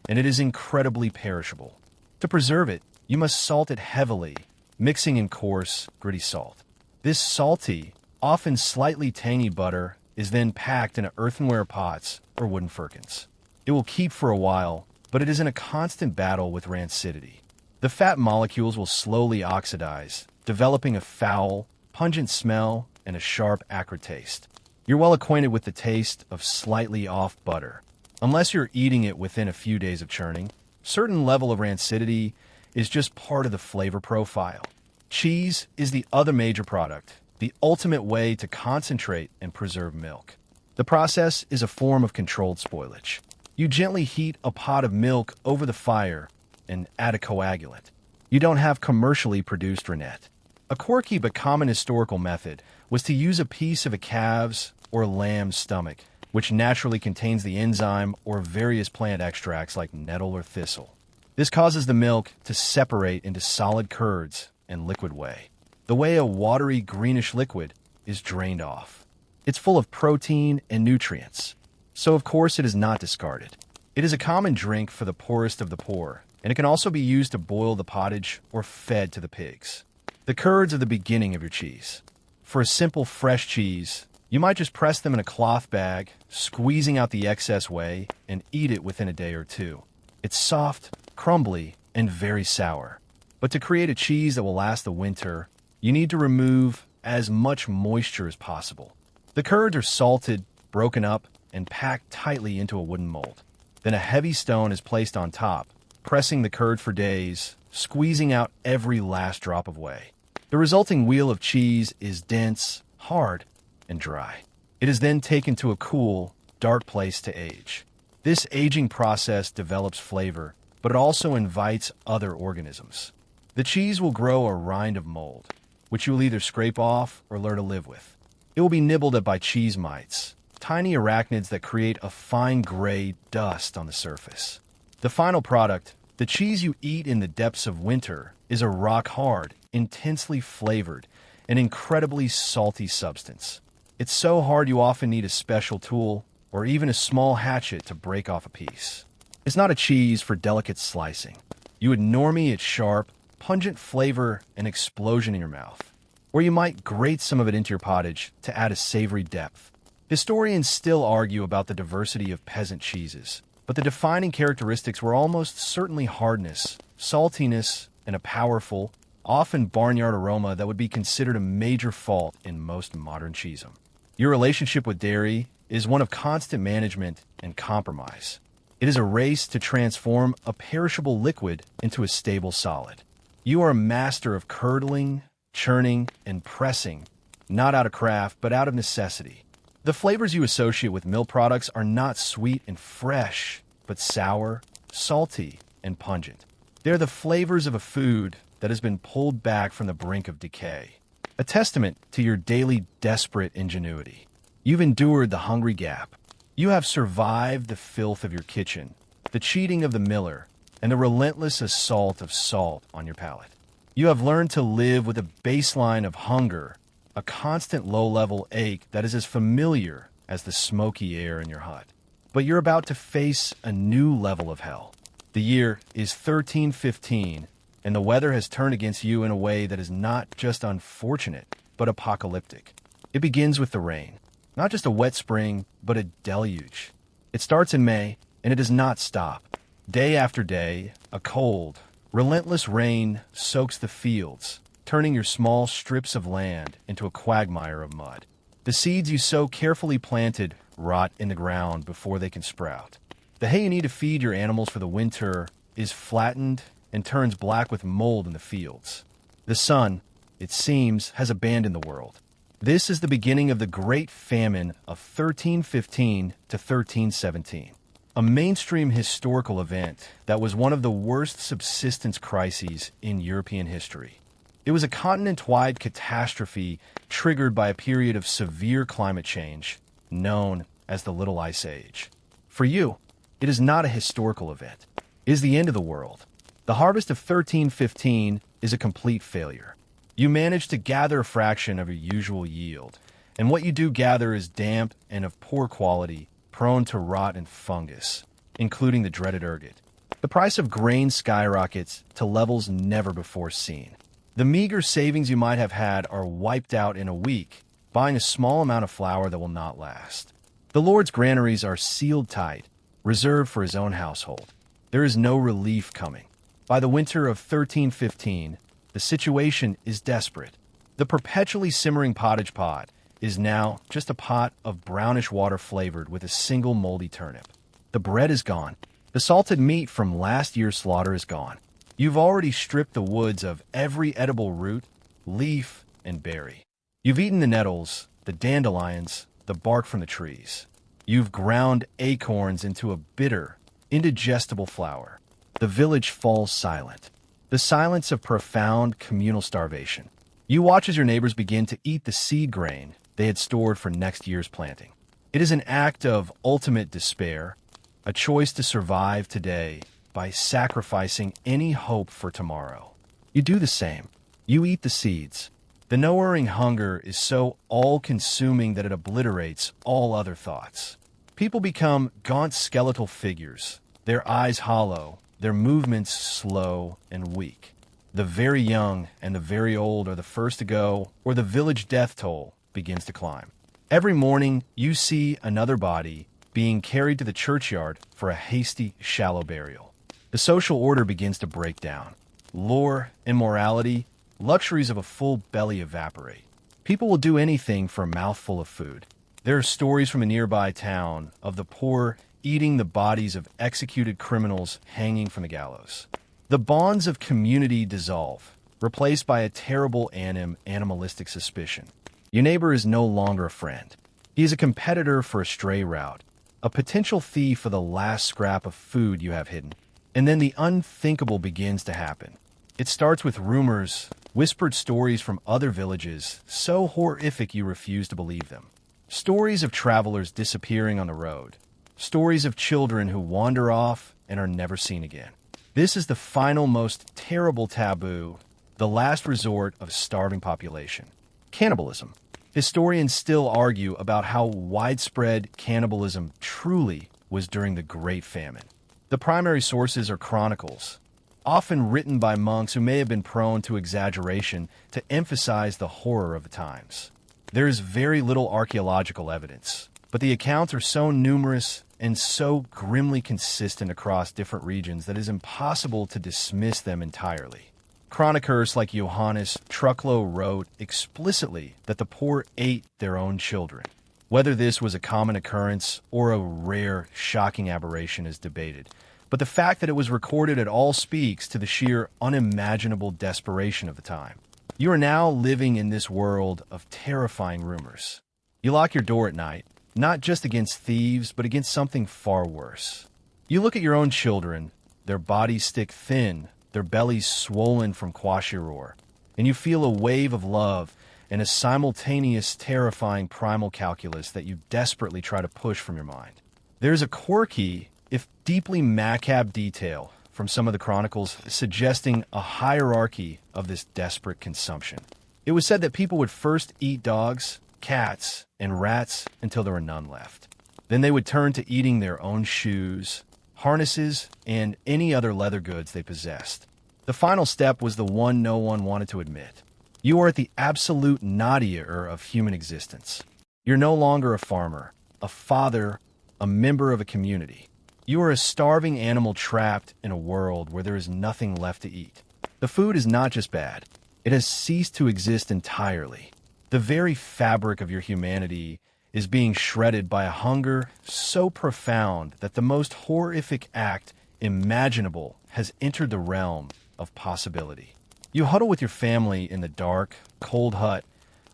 and it is incredibly perishable. To preserve it, you must salt it heavily, mixing in coarse, gritty salt. This salty, often slightly tangy butter is then packed into earthenware pots or wooden firkins. It will keep for a while, but it is in a constant battle with rancidity. The fat molecules will slowly oxidize, developing a foul, pungent smell and a sharp, acrid taste. You're well acquainted with the taste of slightly off butter. Unless you're eating it within a few days of churning, certain level of rancidity is just part of the flavor profile. Cheese is the other major product, the ultimate way to concentrate and preserve milk. The process is a form of controlled spoilage. You gently heat a pot of milk over the fire and add a coagulant. You don't have commercially produced rennet. A quirky but common historical method was to use a piece of a calf's or lamb's stomach, which naturally contains the enzyme or various plant extracts like nettle or thistle. This causes the milk to separate into solid curds and liquid whey. The whey, a watery greenish liquid, is drained off. It's full of protein and nutrients, so of course it is not discarded. It is a common drink for the poorest of the poor, and it can also be used to boil the pottage or fed to the pigs. The curds are the beginning of your cheese. For a simple fresh cheese, you might just press them in a cloth bag, squeezing out the excess whey, and eat it within a day or two. It's soft, crumbly, and very sour. But to create a cheese that will last the winter, you need to remove as much moisture as possible. The curds are salted, broken up, and packed tightly into a wooden mold. Then a heavy stone is placed on top, pressing the curd for days, squeezing out every last drop of whey. The resulting wheel of cheese is dense, hard, and dry. It is then taken to a cool, dark place to age. This aging process develops flavor, but it also invites other organisms. The cheese will grow a rind of mold, which you will either scrape off or learn to live with. It will be nibbled at by cheese mites, tiny arachnids that create a fine gray dust on the surface. The final product, the cheese you eat in the depths of winter, is a rock-hard, intensely flavored, and incredibly salty substance. It's so hard you often need a special tool or even a small hatchet to break off a piece. It's not a cheese for delicate slicing. You would normie its sharp, pungent flavor and explosion in your mouth. Or you might grate some of it into your pottage to add a savory depth. Historians still argue about the diversity of peasant cheeses, but the defining characteristics were almost certainly hardness, saltiness, and a powerful, often barnyard aroma that would be considered a major fault in most modern cheesem. Your relationship with dairy is one of constant management and compromise. It is a race to transform a perishable liquid into a stable solid. You are a master of curdling, churning, and pressing, not out of craft, but out of necessity. The flavors you associate with milk products are not sweet and fresh, but sour, salty, and pungent. They're the flavors of a food that has been pulled back from the brink of decay. A testament to your daily desperate ingenuity. You've endured the hungry gap. You have survived the filth of your kitchen, the cheating of the miller, and the relentless assault of salt on your palate. You have learned to live with a baseline of hunger, a constant low-level ache that is as familiar as the smoky air in your hut. But you're about to face a new level of hell. The year is 1315, and the weather has turned against you in a way that is not just unfortunate, but apocalyptic. It begins with the rain. Not just a wet spring, but a deluge. It starts in May, and it does not stop. Day after day, a cold, relentless rain soaks the fields, turning your small strips of land into a quagmire of mud. The seeds you so carefully planted rot in the ground before they can sprout. The hay you need to feed your animals for the winter is flattened and turns black with mold in the fields. The sun, it seems, has abandoned the world. This is the beginning of the Great Famine of 1315 to 1317, a mainstream historical event that was one of the worst subsistence crises in European history. It was a continent-wide catastrophe triggered by a period of severe climate change known as the Little Ice Age. For you, it is not a historical event. It is the end of the world. The harvest of 1315 is a complete failure. You manage to gather a fraction of your usual yield, and what you do gather is damp and of poor quality, prone to rot and fungus, including the dreaded ergot. The price of grain skyrockets to levels never before seen. The meager savings you might have had are wiped out in a week, buying a small amount of flour that will not last. The Lord's granaries are sealed tight, reserved for his own household. There is no relief coming. By the winter of 1315, the situation is desperate. The perpetually simmering pottage pot is now just a pot of brownish water flavored with a single moldy turnip. The bread is gone. The salted meat from last year's slaughter is gone. You've already stripped the woods of every edible root, leaf, and berry. You've eaten the nettles, the dandelions, the bark from the trees. You've ground acorns into a bitter, indigestible flour. The village falls silent. The silence of profound communal starvation. You watch as your neighbors begin to eat the seed grain they had stored for next year's planting. It is an act of ultimate despair, a choice to survive today by sacrificing any hope for tomorrow. You do the same. You eat the seeds. The no-erring hunger is so all-consuming that it obliterates all other thoughts. People become gaunt skeletal figures, their eyes hollow, their movements slow and weak. The very young and the very old are the first to go, or the village death toll begins to climb. Every morning, you see another body being carried to the churchyard for a hasty, shallow burial. The social order begins to break down. Lore, immorality, luxuries of a full belly evaporate. People will do anything for a mouthful of food. There are stories from a nearby town of the poor eating the bodies of executed criminals hanging from the gallows. The bonds of community dissolve, replaced by a terrible animalistic suspicion. Your neighbor is no longer a friend. He is a competitor for a stray route, a potential thief for the last scrap of food you have hidden. And then the unthinkable begins to happen. It starts with rumors, whispered stories from other villages, so horrific you refuse to believe them. Stories of travelers disappearing on the road. Stories of children who wander off and are never seen again. This is the final, most terrible taboo, the last resort of a starving population. Cannibalism. Historians still argue about how widespread cannibalism truly was during the Great Famine. The primary sources are chronicles, often written by monks who may have been prone to exaggeration to emphasize the horror of the times. There is very little archaeological evidence, but the accounts are so numerous and so grimly consistent across different regions that it is impossible to dismiss them entirely. Chroniclers like Johannes Trucklow wrote explicitly that the poor ate their own children. Whether this was a common occurrence or a rare, shocking aberration is debated, but the fact that it was recorded at all speaks to the sheer unimaginable desperation of the time. You are now living in this world of terrifying rumors. You lock your door at night, not just against thieves, but against something far worse. You look at your own children, their bodies stick thin, their bellies swollen from kwashiorkor, and you feel a wave of love and a simultaneous terrifying primal calculus that you desperately try to push from your mind. There's a quirky, if deeply macabre detail from some of the chronicles suggesting a hierarchy of this desperate consumption. It was said that people would first eat dogs, cats, and rats until there were none left. Then they would turn to eating their own shoes, harnesses, and any other leather goods they possessed. The final step was the one no one wanted to admit. You are at the absolute nadir of human existence. You're no longer a farmer, a father, a member of a community. You are a starving animal trapped in a world where there is nothing left to eat. The food is not just bad. It has ceased to exist entirely. The very fabric of your humanity is being shredded by a hunger so profound that the most horrific act imaginable has entered the realm of possibility. You huddle with your family in the dark, cold hut,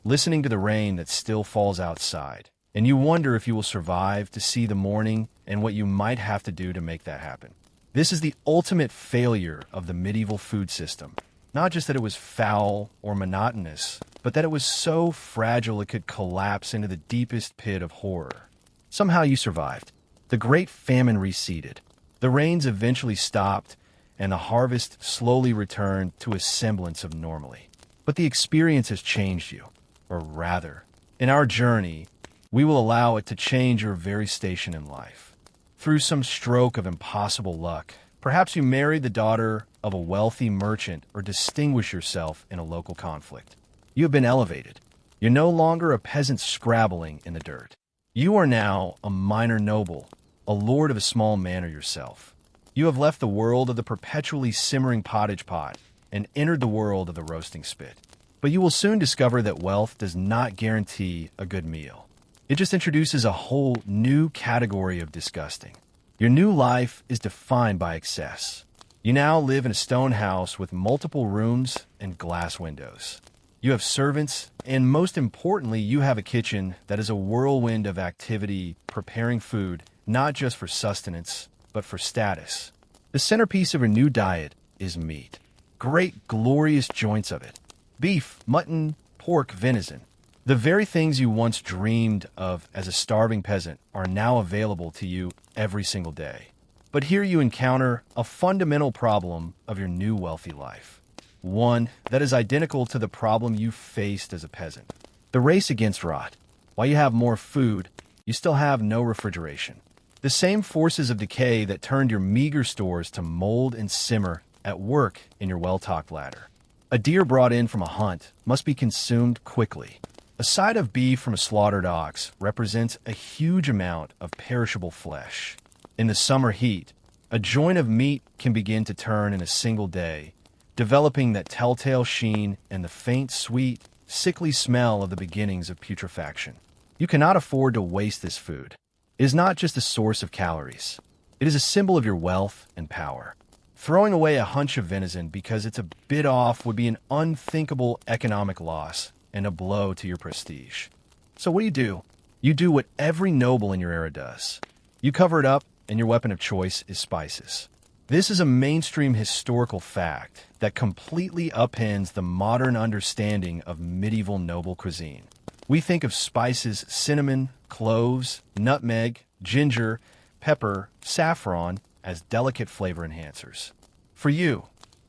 listening to the rain that still falls outside, and you wonder if you will survive to see the morning and what you might have to do to make that happen. This is the ultimate failure of the medieval food system. Not just that it was foul or monotonous, but that it was so fragile it could collapse into the deepest pit of horror. Somehow you survived. The Great Famine receded. The rains eventually stopped, and the harvest slowly returned to a semblance of normalcy. But the experience has changed you. Or rather, in our journey, we will allow it to change your very station in life. Through some stroke of impossible luck, perhaps you married the daughter of a wealthy merchant or distinguish yourself in a local conflict. You have been elevated. You're no longer a peasant scrabbling in the dirt. You are now a minor noble, a lord of a small manor yourself. You have left the world of the perpetually simmering pottage pot and entered the world of the roasting spit. But you will soon discover that wealth does not guarantee a good meal. It just introduces a whole new category of disgusting. Your new life is defined by excess. You now live in a stone house with multiple rooms and glass windows. You have servants, and most importantly, you have a kitchen that is a whirlwind of activity, preparing food, not just for sustenance, but for status. The centerpiece of your new diet is meat. Great, glorious joints of it. Beef, mutton, pork, venison. The very things you once dreamed of as a starving peasant are now available to you every single day. But here you encounter a fundamental problem of your new wealthy life. One that is identical to the problem you faced as a peasant. The race against rot. While you have more food, you still have no refrigeration. The same forces of decay that turned your meager stores to mold and simmer at work in your well-stocked larder. A deer brought in from a hunt must be consumed quickly. A side of beef from a slaughtered ox represents a huge amount of perishable flesh. In the summer heat, a joint of meat can begin to turn in a single day, developing that telltale sheen and the faint, sweet, sickly smell of the beginnings of putrefaction. You cannot afford to waste this food. It is not just a source of calories. It is a symbol of your wealth and power. Throwing away a hunch of venison because it's a bit off would be an unthinkable economic loss and a blow to your prestige. So what do? You do what every noble in your era does. You cover it up, and your weapon of choice is spices. This is a mainstream historical fact that completely upends the modern understanding of medieval noble cuisine. We think of spices cinnamon, cloves, nutmeg, ginger, pepper, saffron as delicate flavor enhancers. For you,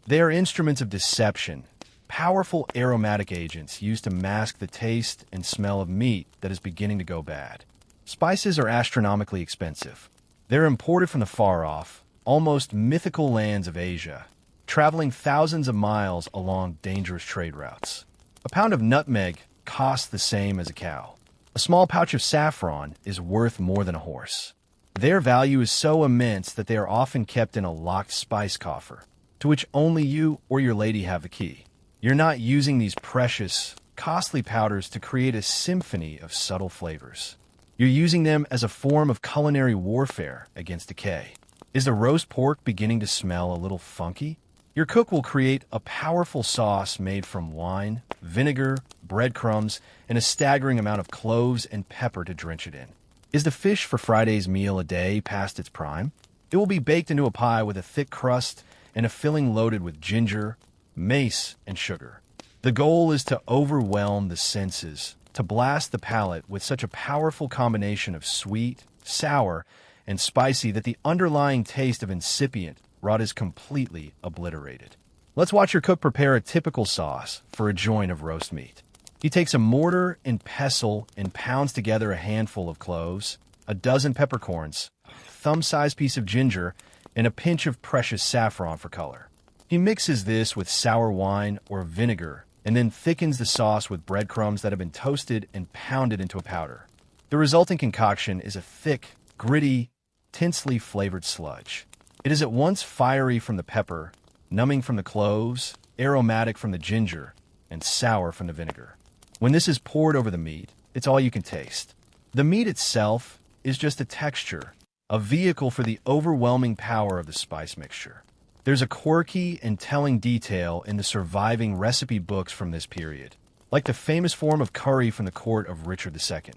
they are instruments of deception, powerful aromatic agents used to mask the taste and smell of meat that is beginning to go bad. Spices are astronomically expensive. They're imported from the far-off, almost mythical lands of Asia, traveling thousands of miles along dangerous trade routes. A pound of nutmeg costs the same as a cow. A small pouch of saffron is worth more than a horse. Their value is so immense that they are often kept in a locked spice coffer, to which only you or your lady have the key. You're not using these precious, costly powders to create a symphony of subtle flavors. You're using them as a form of culinary warfare against decay. Is the roast pork beginning to smell a little funky? Your cook will create a powerful sauce made from wine, vinegar, breadcrumbs, and a staggering amount of cloves and pepper to drench it in. Is the fish for Friday's meal a day past its prime? It will be baked into a pie with a thick crust and a filling loaded with ginger, mace, and sugar. The goal is to overwhelm the senses, to blast the palate with such a powerful combination of sweet, sour, and spicy that the underlying taste of incipient rot is completely obliterated. Let's watch your cook prepare a typical sauce for a joint of roast meat. He takes a mortar and pestle and pounds together a handful of cloves, a dozen peppercorns, a thumb-sized piece of ginger, and a pinch of precious saffron for color. He mixes this with sour wine or vinegar and then thickens the sauce with breadcrumbs that have been toasted and pounded into a powder. The resulting concoction is a thick, gritty, tensely flavored sludge. It is at once fiery from the pepper, numbing from the cloves, aromatic from the ginger, and sour from the vinegar. When this is poured over the meat, it's all you can taste. The meat itself is just a texture, a vehicle for the overwhelming power of the spice mixture. There's a quirky and telling detail in the surviving recipe books from this period, like the famous form of curry from the court of Richard II.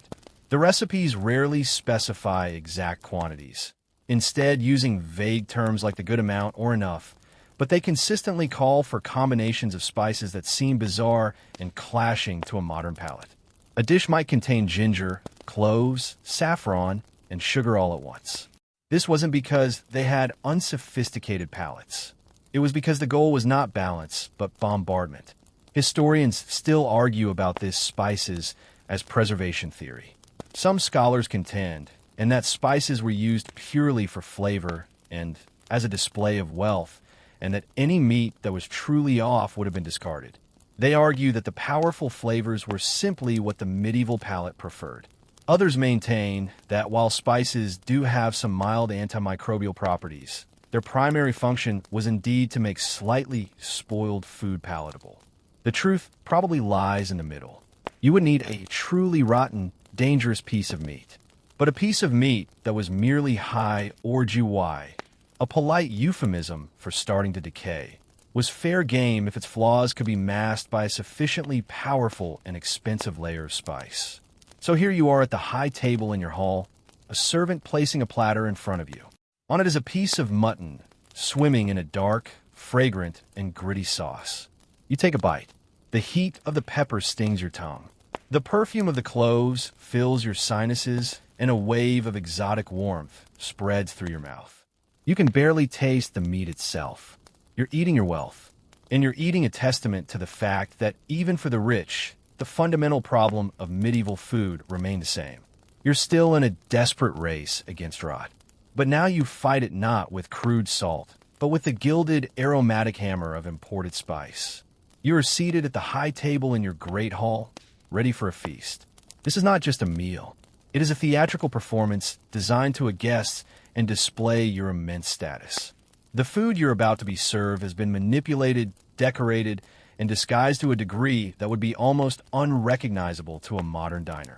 The recipes rarely specify exact quantities, instead using vague terms like the good amount or enough, but they consistently call for combinations of spices that seem bizarre and clashing to a modern palate. A dish might contain ginger, cloves, saffron, and sugar all at once. This wasn't because they had unsophisticated palates. It was because the goal was not balance, but bombardment. Historians still argue about this spices as preservation theory. Some scholars contend, and that spices were used purely for flavor and as a display of wealth, and that any meat that was truly off would have been discarded. They argue that the powerful flavors were simply what the medieval palate preferred. Others maintain that while spices do have some mild antimicrobial properties, their primary function was indeed to make slightly spoiled food palatable. The truth probably lies in the middle. You would need a truly rotten, dangerous piece of meat. But a piece of meat that was merely high or GY, a polite euphemism for starting to decay, was fair game if its flaws could be masked by a sufficiently powerful and expensive layer of spice. So here you are at the high table in your hall, a servant placing a platter in front of you. On it is a piece of mutton, swimming in a dark, fragrant, and gritty sauce. You take a bite. The heat of the pepper stings your tongue. The perfume of the cloves fills your sinuses, and a wave of exotic warmth spreads through your mouth. You can barely taste the meat itself. You're eating your wealth, and you're eating a testament to the fact that even for the rich, the fundamental problem of medieval food remained the same. You're still in a desperate race against rot. But now you fight it not with crude salt, but with the gilded, aromatic hammer of imported spice. You are seated at the high table in your great hall, ready for a feast. This is not just a meal. It is a theatrical performance designed to a guest and display your immense status. The food you're about to be served has been manipulated, decorated, and disguised to a degree that would be almost unrecognizable to a modern diner.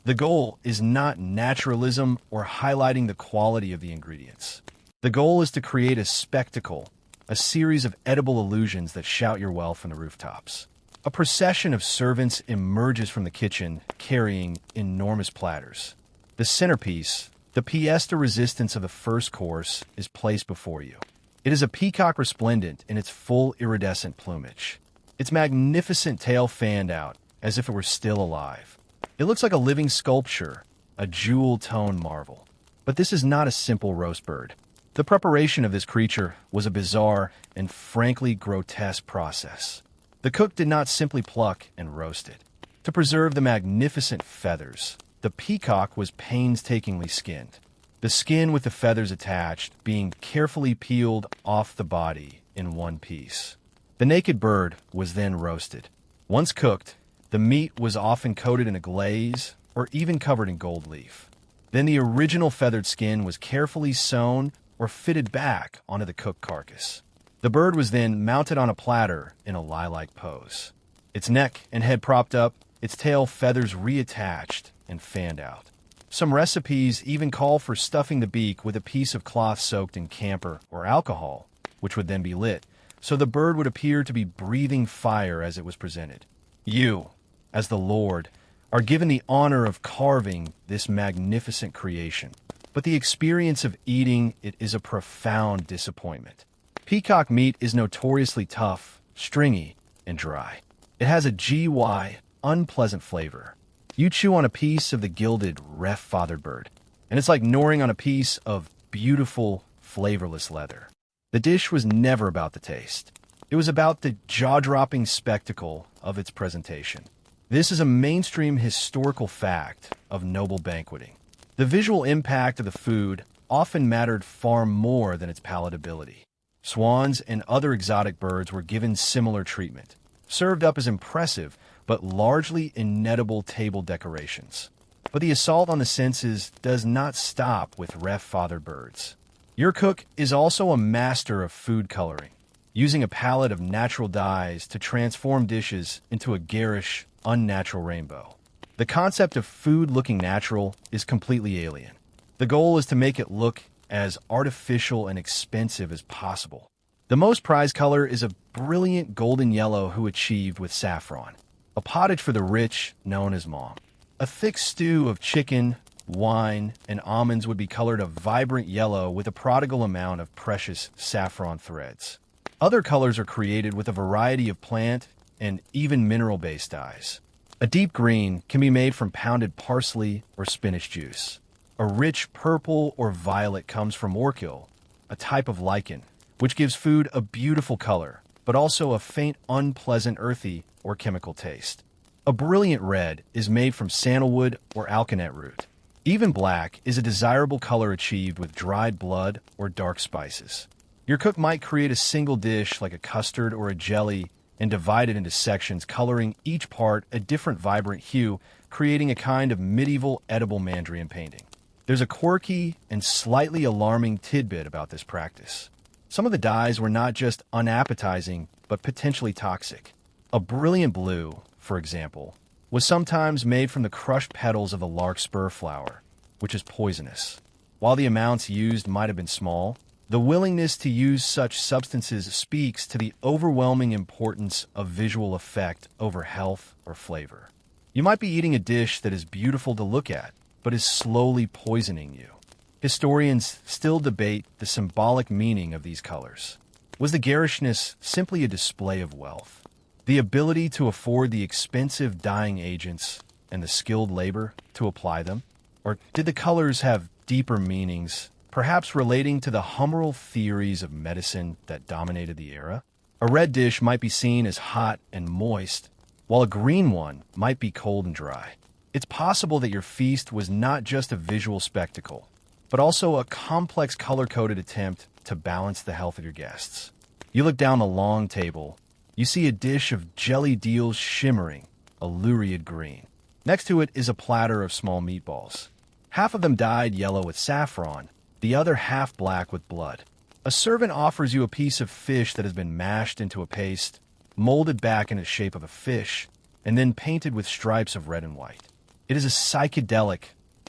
The goal is not naturalism or highlighting the quality of the ingredients. The goal is to create a spectacle, a series of edible illusions that shout your wealth from the rooftops. A procession of servants emerges from the kitchen carrying enormous platters. The centerpiece, the pièce de resistance of the first course, is placed before you. It is a peacock resplendent in its full iridescent plumage. Its magnificent tail fanned out, as if it were still alive. It looks like a living sculpture, a jewel-toned marvel. But this is not a simple roast bird. The preparation of this creature was a bizarre and frankly grotesque process. The cook did not simply pluck and roast it. To preserve the magnificent feathers, the peacock was painstakingly skinned. The skin with the feathers attached being carefully peeled off the body in one piece. The naked bird was then roasted. Once cooked, the meat was often coated in a glaze or even covered in gold leaf. Then the original feathered skin was carefully sewn or fitted back onto the cooked carcass. The bird was then mounted on a platter in a lie-like pose. Its neck and head propped up, its tail feathers reattached and fanned out. Some recipes even call for stuffing the beak with a piece of cloth soaked in camphor or alcohol, which would then be lit, so the bird would appear to be breathing fire as it was presented. You, as the Lord, are given the honor of carving this magnificent creation, but the experience of eating it is a profound disappointment. Peacock meat is notoriously tough, stringy, and dry. It has a unpleasant flavor. You chew on a piece of the gilded, rough-feathered bird, and it's like gnawing on a piece of beautiful, flavorless leather. The dish was never about the taste. It was about the jaw-dropping spectacle of its presentation. This is a mainstream historical fact of noble banqueting. The visual impact of the food often mattered far more than its palatability. Swans and other exotic birds were given similar treatment, served up as impressive but largely inedible table decorations. But the assault on the senses does not stop with rough-feathered birds. Your cook is also a master of food coloring, using a palette of natural dyes to transform dishes into a garish, unnatural rainbow. The concept of food looking natural is completely alien. The goal is to make it look as artificial and expensive as possible. The most prized color is a brilliant golden yellow achieved with saffron, a pottage for the rich known as mom. A thick stew of chicken, wine, and almonds would be colored a vibrant yellow with a prodigal amount of precious saffron threads. Other colors are created with a variety of plant and even mineral-based dyes. A deep green can be made from pounded parsley or spinach juice. A rich purple or violet comes from orchil, a type of lichen, which gives food a beautiful color, but also a faint, unpleasant earthy or chemical taste. A brilliant red is made from sandalwood or alkanet root. Even black is a desirable color achieved with dried blood or dark spices. Your cook might create a single dish like a custard or a jelly and divide it into sections, coloring each part a different vibrant hue, creating a kind of medieval edible Mandarin painting. There's a quirky and slightly alarming tidbit about this practice. Some of the dyes were not just unappetizing, but potentially toxic. A brilliant blue, for example, was sometimes made from the crushed petals of the larkspur flower, which is poisonous. While the amounts used might have been small, the willingness to use such substances speaks to the overwhelming importance of visual effect over health or flavor. You might be eating a dish that is beautiful to look at, but is slowly poisoning you. Historians still debate the symbolic meaning of these colors. Was the garishness simply a display of wealth? The ability to afford the expensive dyeing agents and the skilled labor to apply them? Or did the colors have deeper meanings, perhaps relating to the humoral theories of medicine that dominated the era? A red dish might be seen as hot and moist, while a green one might be cold and dry. It's possible that your feast was not just a visual spectacle, but also a complex color-coded attempt to balance the health of your guests. You look down the long table, you see a dish of jellied eels shimmering a lurid green. Next to it is a platter of small meatballs. Half of them dyed yellow with saffron, the other half black with blood. A servant offers you a piece of fish that has been mashed into a paste, molded back in the shape of a fish, and then painted with stripes of red and white. It is a psychedelic,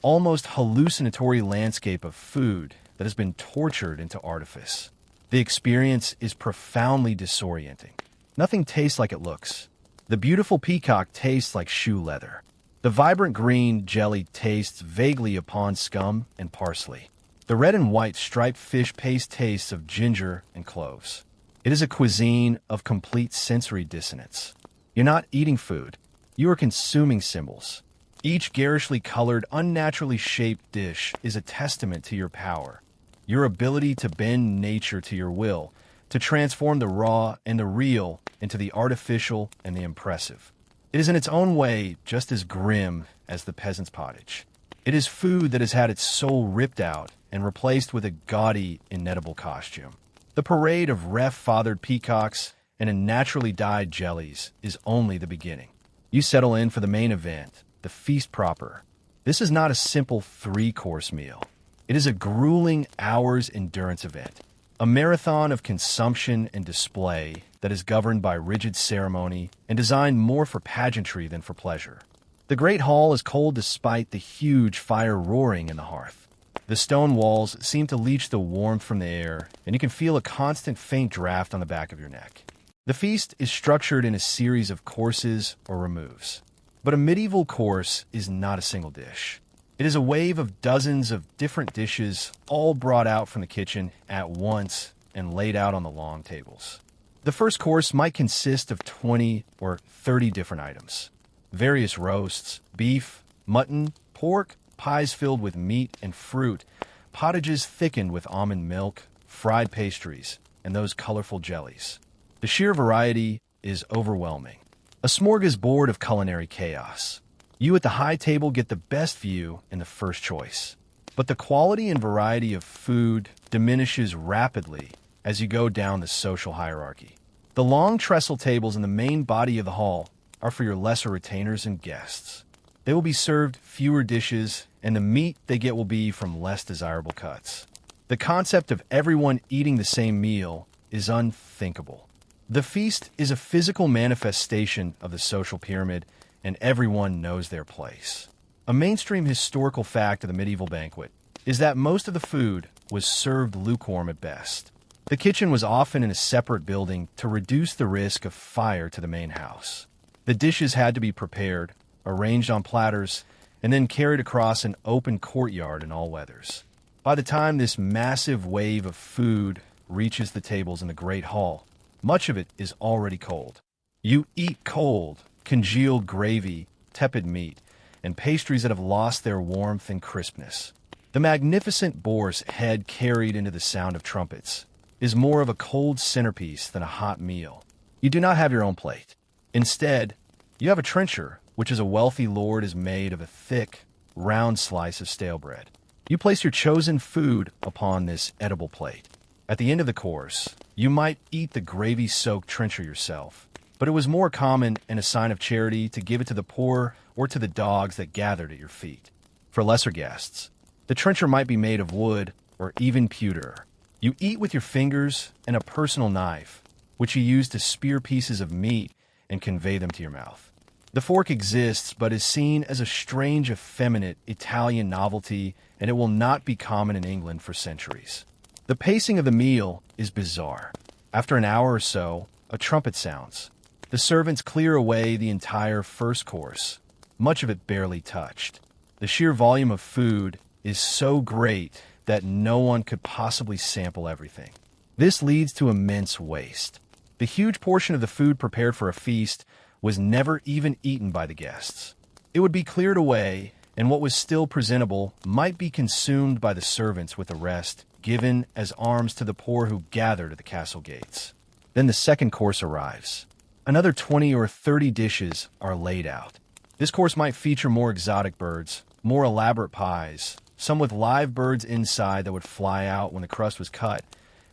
almost hallucinatory landscape of food that has been tortured into artifice. The experience is profoundly disorienting. Nothing tastes like it looks. The beautiful peacock tastes like shoe leather. The vibrant green jelly tastes vaguely of pond scum and parsley. The red and white striped fish paste tastes of ginger and cloves. It is a cuisine of complete sensory dissonance. You're not eating food. You are consuming symbols. Each garishly colored, unnaturally shaped dish is a testament to your power, your ability to bend nature to your will, to transform the raw and the real into the artificial and the impressive. It is in its own way just as grim as the peasant's pottage. It is food that has had its soul ripped out and replaced with a gaudy, inedible costume. The parade of ref-fathered peacocks and unnaturally dyed jellies is only the beginning. You settle in for the main event, the feast proper. This is not a simple three-course meal. It is a grueling hours endurance event, a marathon of consumption and display that is governed by rigid ceremony and designed more for pageantry than for pleasure. The great hall is cold despite the huge fire roaring in the hearth. The stone walls seem to leach the warmth from the air, and you can feel a constant faint draft on the back of your neck. The feast is structured in a series of courses or removes. But a medieval course is not a single dish. It is a wave of dozens of different dishes, all brought out from the kitchen at once and laid out on the long tables. The first course might consist of 20 or 30 different items. Various roasts, beef, mutton, pork, pies filled with meat and fruit, pottages thickened with almond milk, fried pastries, and those colorful jellies. The sheer variety is overwhelming. A smorgasbord of culinary chaos. You at the high table get the best view and the first choice. But the quality and variety of food diminishes rapidly as you go down the social hierarchy. The long trestle tables in the main body of the hall are for your lesser retainers and guests. They will be served fewer dishes, and the meat they get will be from less desirable cuts. The concept of everyone eating the same meal is unthinkable. The feast is a physical manifestation of the social pyramid, and everyone knows their place. A mainstream historical fact of the medieval banquet is that most of the food was served lukewarm at best. The kitchen was often in a separate building to reduce the risk of fire to the main house. The dishes had to be prepared, arranged on platters, and then carried across an open courtyard in all weathers. By the time this massive wave of food reaches the tables in the Great Hall, much of it is already cold. You eat cold, congealed gravy, tepid meat, and pastries that have lost their warmth and crispness. The magnificent boar's head carried into the sound of trumpets is more of a cold centerpiece than a hot meal. You do not have your own plate. Instead, you have a trencher, which as a wealthy lord is made of a thick, round slice of stale bread. You place your chosen food upon this edible plate. At the end of the course, you might eat the gravy-soaked trencher yourself, but it was more common and a sign of charity to give it to the poor or to the dogs that gathered at your feet. For lesser guests, the trencher might be made of wood or even pewter. You eat with your fingers and a personal knife, which you use to spear pieces of meat and convey them to your mouth. The fork exists, but is seen as a strange, effeminate Italian novelty, and it will not be common in England for centuries. The pacing of the meal is bizarre. After an hour or so, a trumpet sounds. The servants clear away the entire first course, much of it barely touched. The sheer volume of food is so great that no one could possibly sample everything. This leads to immense waste. The huge portion of the food prepared for a feast was never even eaten by the guests. It would be cleared away, and what was still presentable might be consumed by the servants with the rest given as alms to the poor who gathered at the castle gates. Then the second course arrives. Another 20 or 30 dishes are laid out. This course might feature more exotic birds, more elaborate pies, some with live birds inside that would fly out when the crust was cut,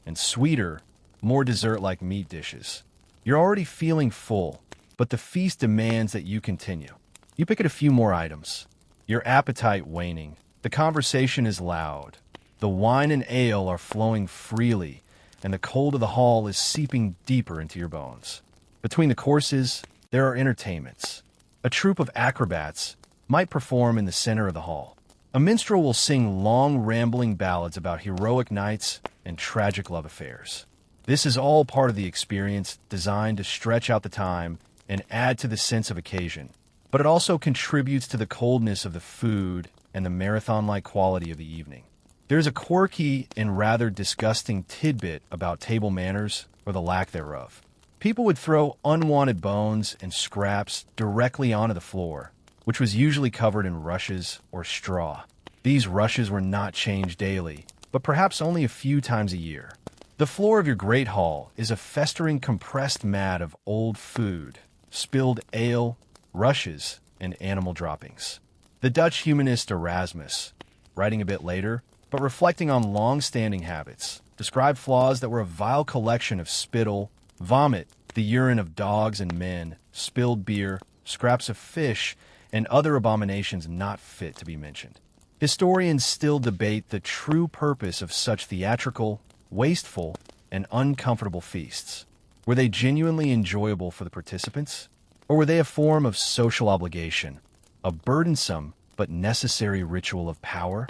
and sweeter, more dessert-like meat dishes. You're already feeling full, but the feast demands that you continue. You pick at a few more items. Your appetite waning. The conversation is loud. The wine and ale are flowing freely, and the cold of the hall is seeping deeper into your bones. Between the courses, there are entertainments. A troupe of acrobats might perform in the center of the hall. A minstrel will sing long, rambling ballads about heroic knights and tragic love affairs. This is all part of the experience, designed to stretch out the time and add to the sense of occasion. But it also contributes to the coldness of the food and the marathon-like quality of the evening. There's a quirky and rather disgusting tidbit about table manners, or the lack thereof. People would throw unwanted bones and scraps directly onto the floor, which was usually covered in rushes or straw. These rushes were not changed daily, but perhaps only a few times a year. The floor of your great hall is a festering compressed mat of old food, spilled ale, rushes, and animal droppings. The Dutch humanist Erasmus, writing a bit later, but reflecting on long-standing habits, described flaws that were a vile collection of spittle, vomit, the urine of dogs and men, spilled beer, scraps of fish, and other abominations not fit to be mentioned. Historians still debate the true purpose of such theatrical, wasteful, and uncomfortable feasts. Were they genuinely enjoyable for the participants? Or were they a form of social obligation, a burdensome but necessary ritual of power?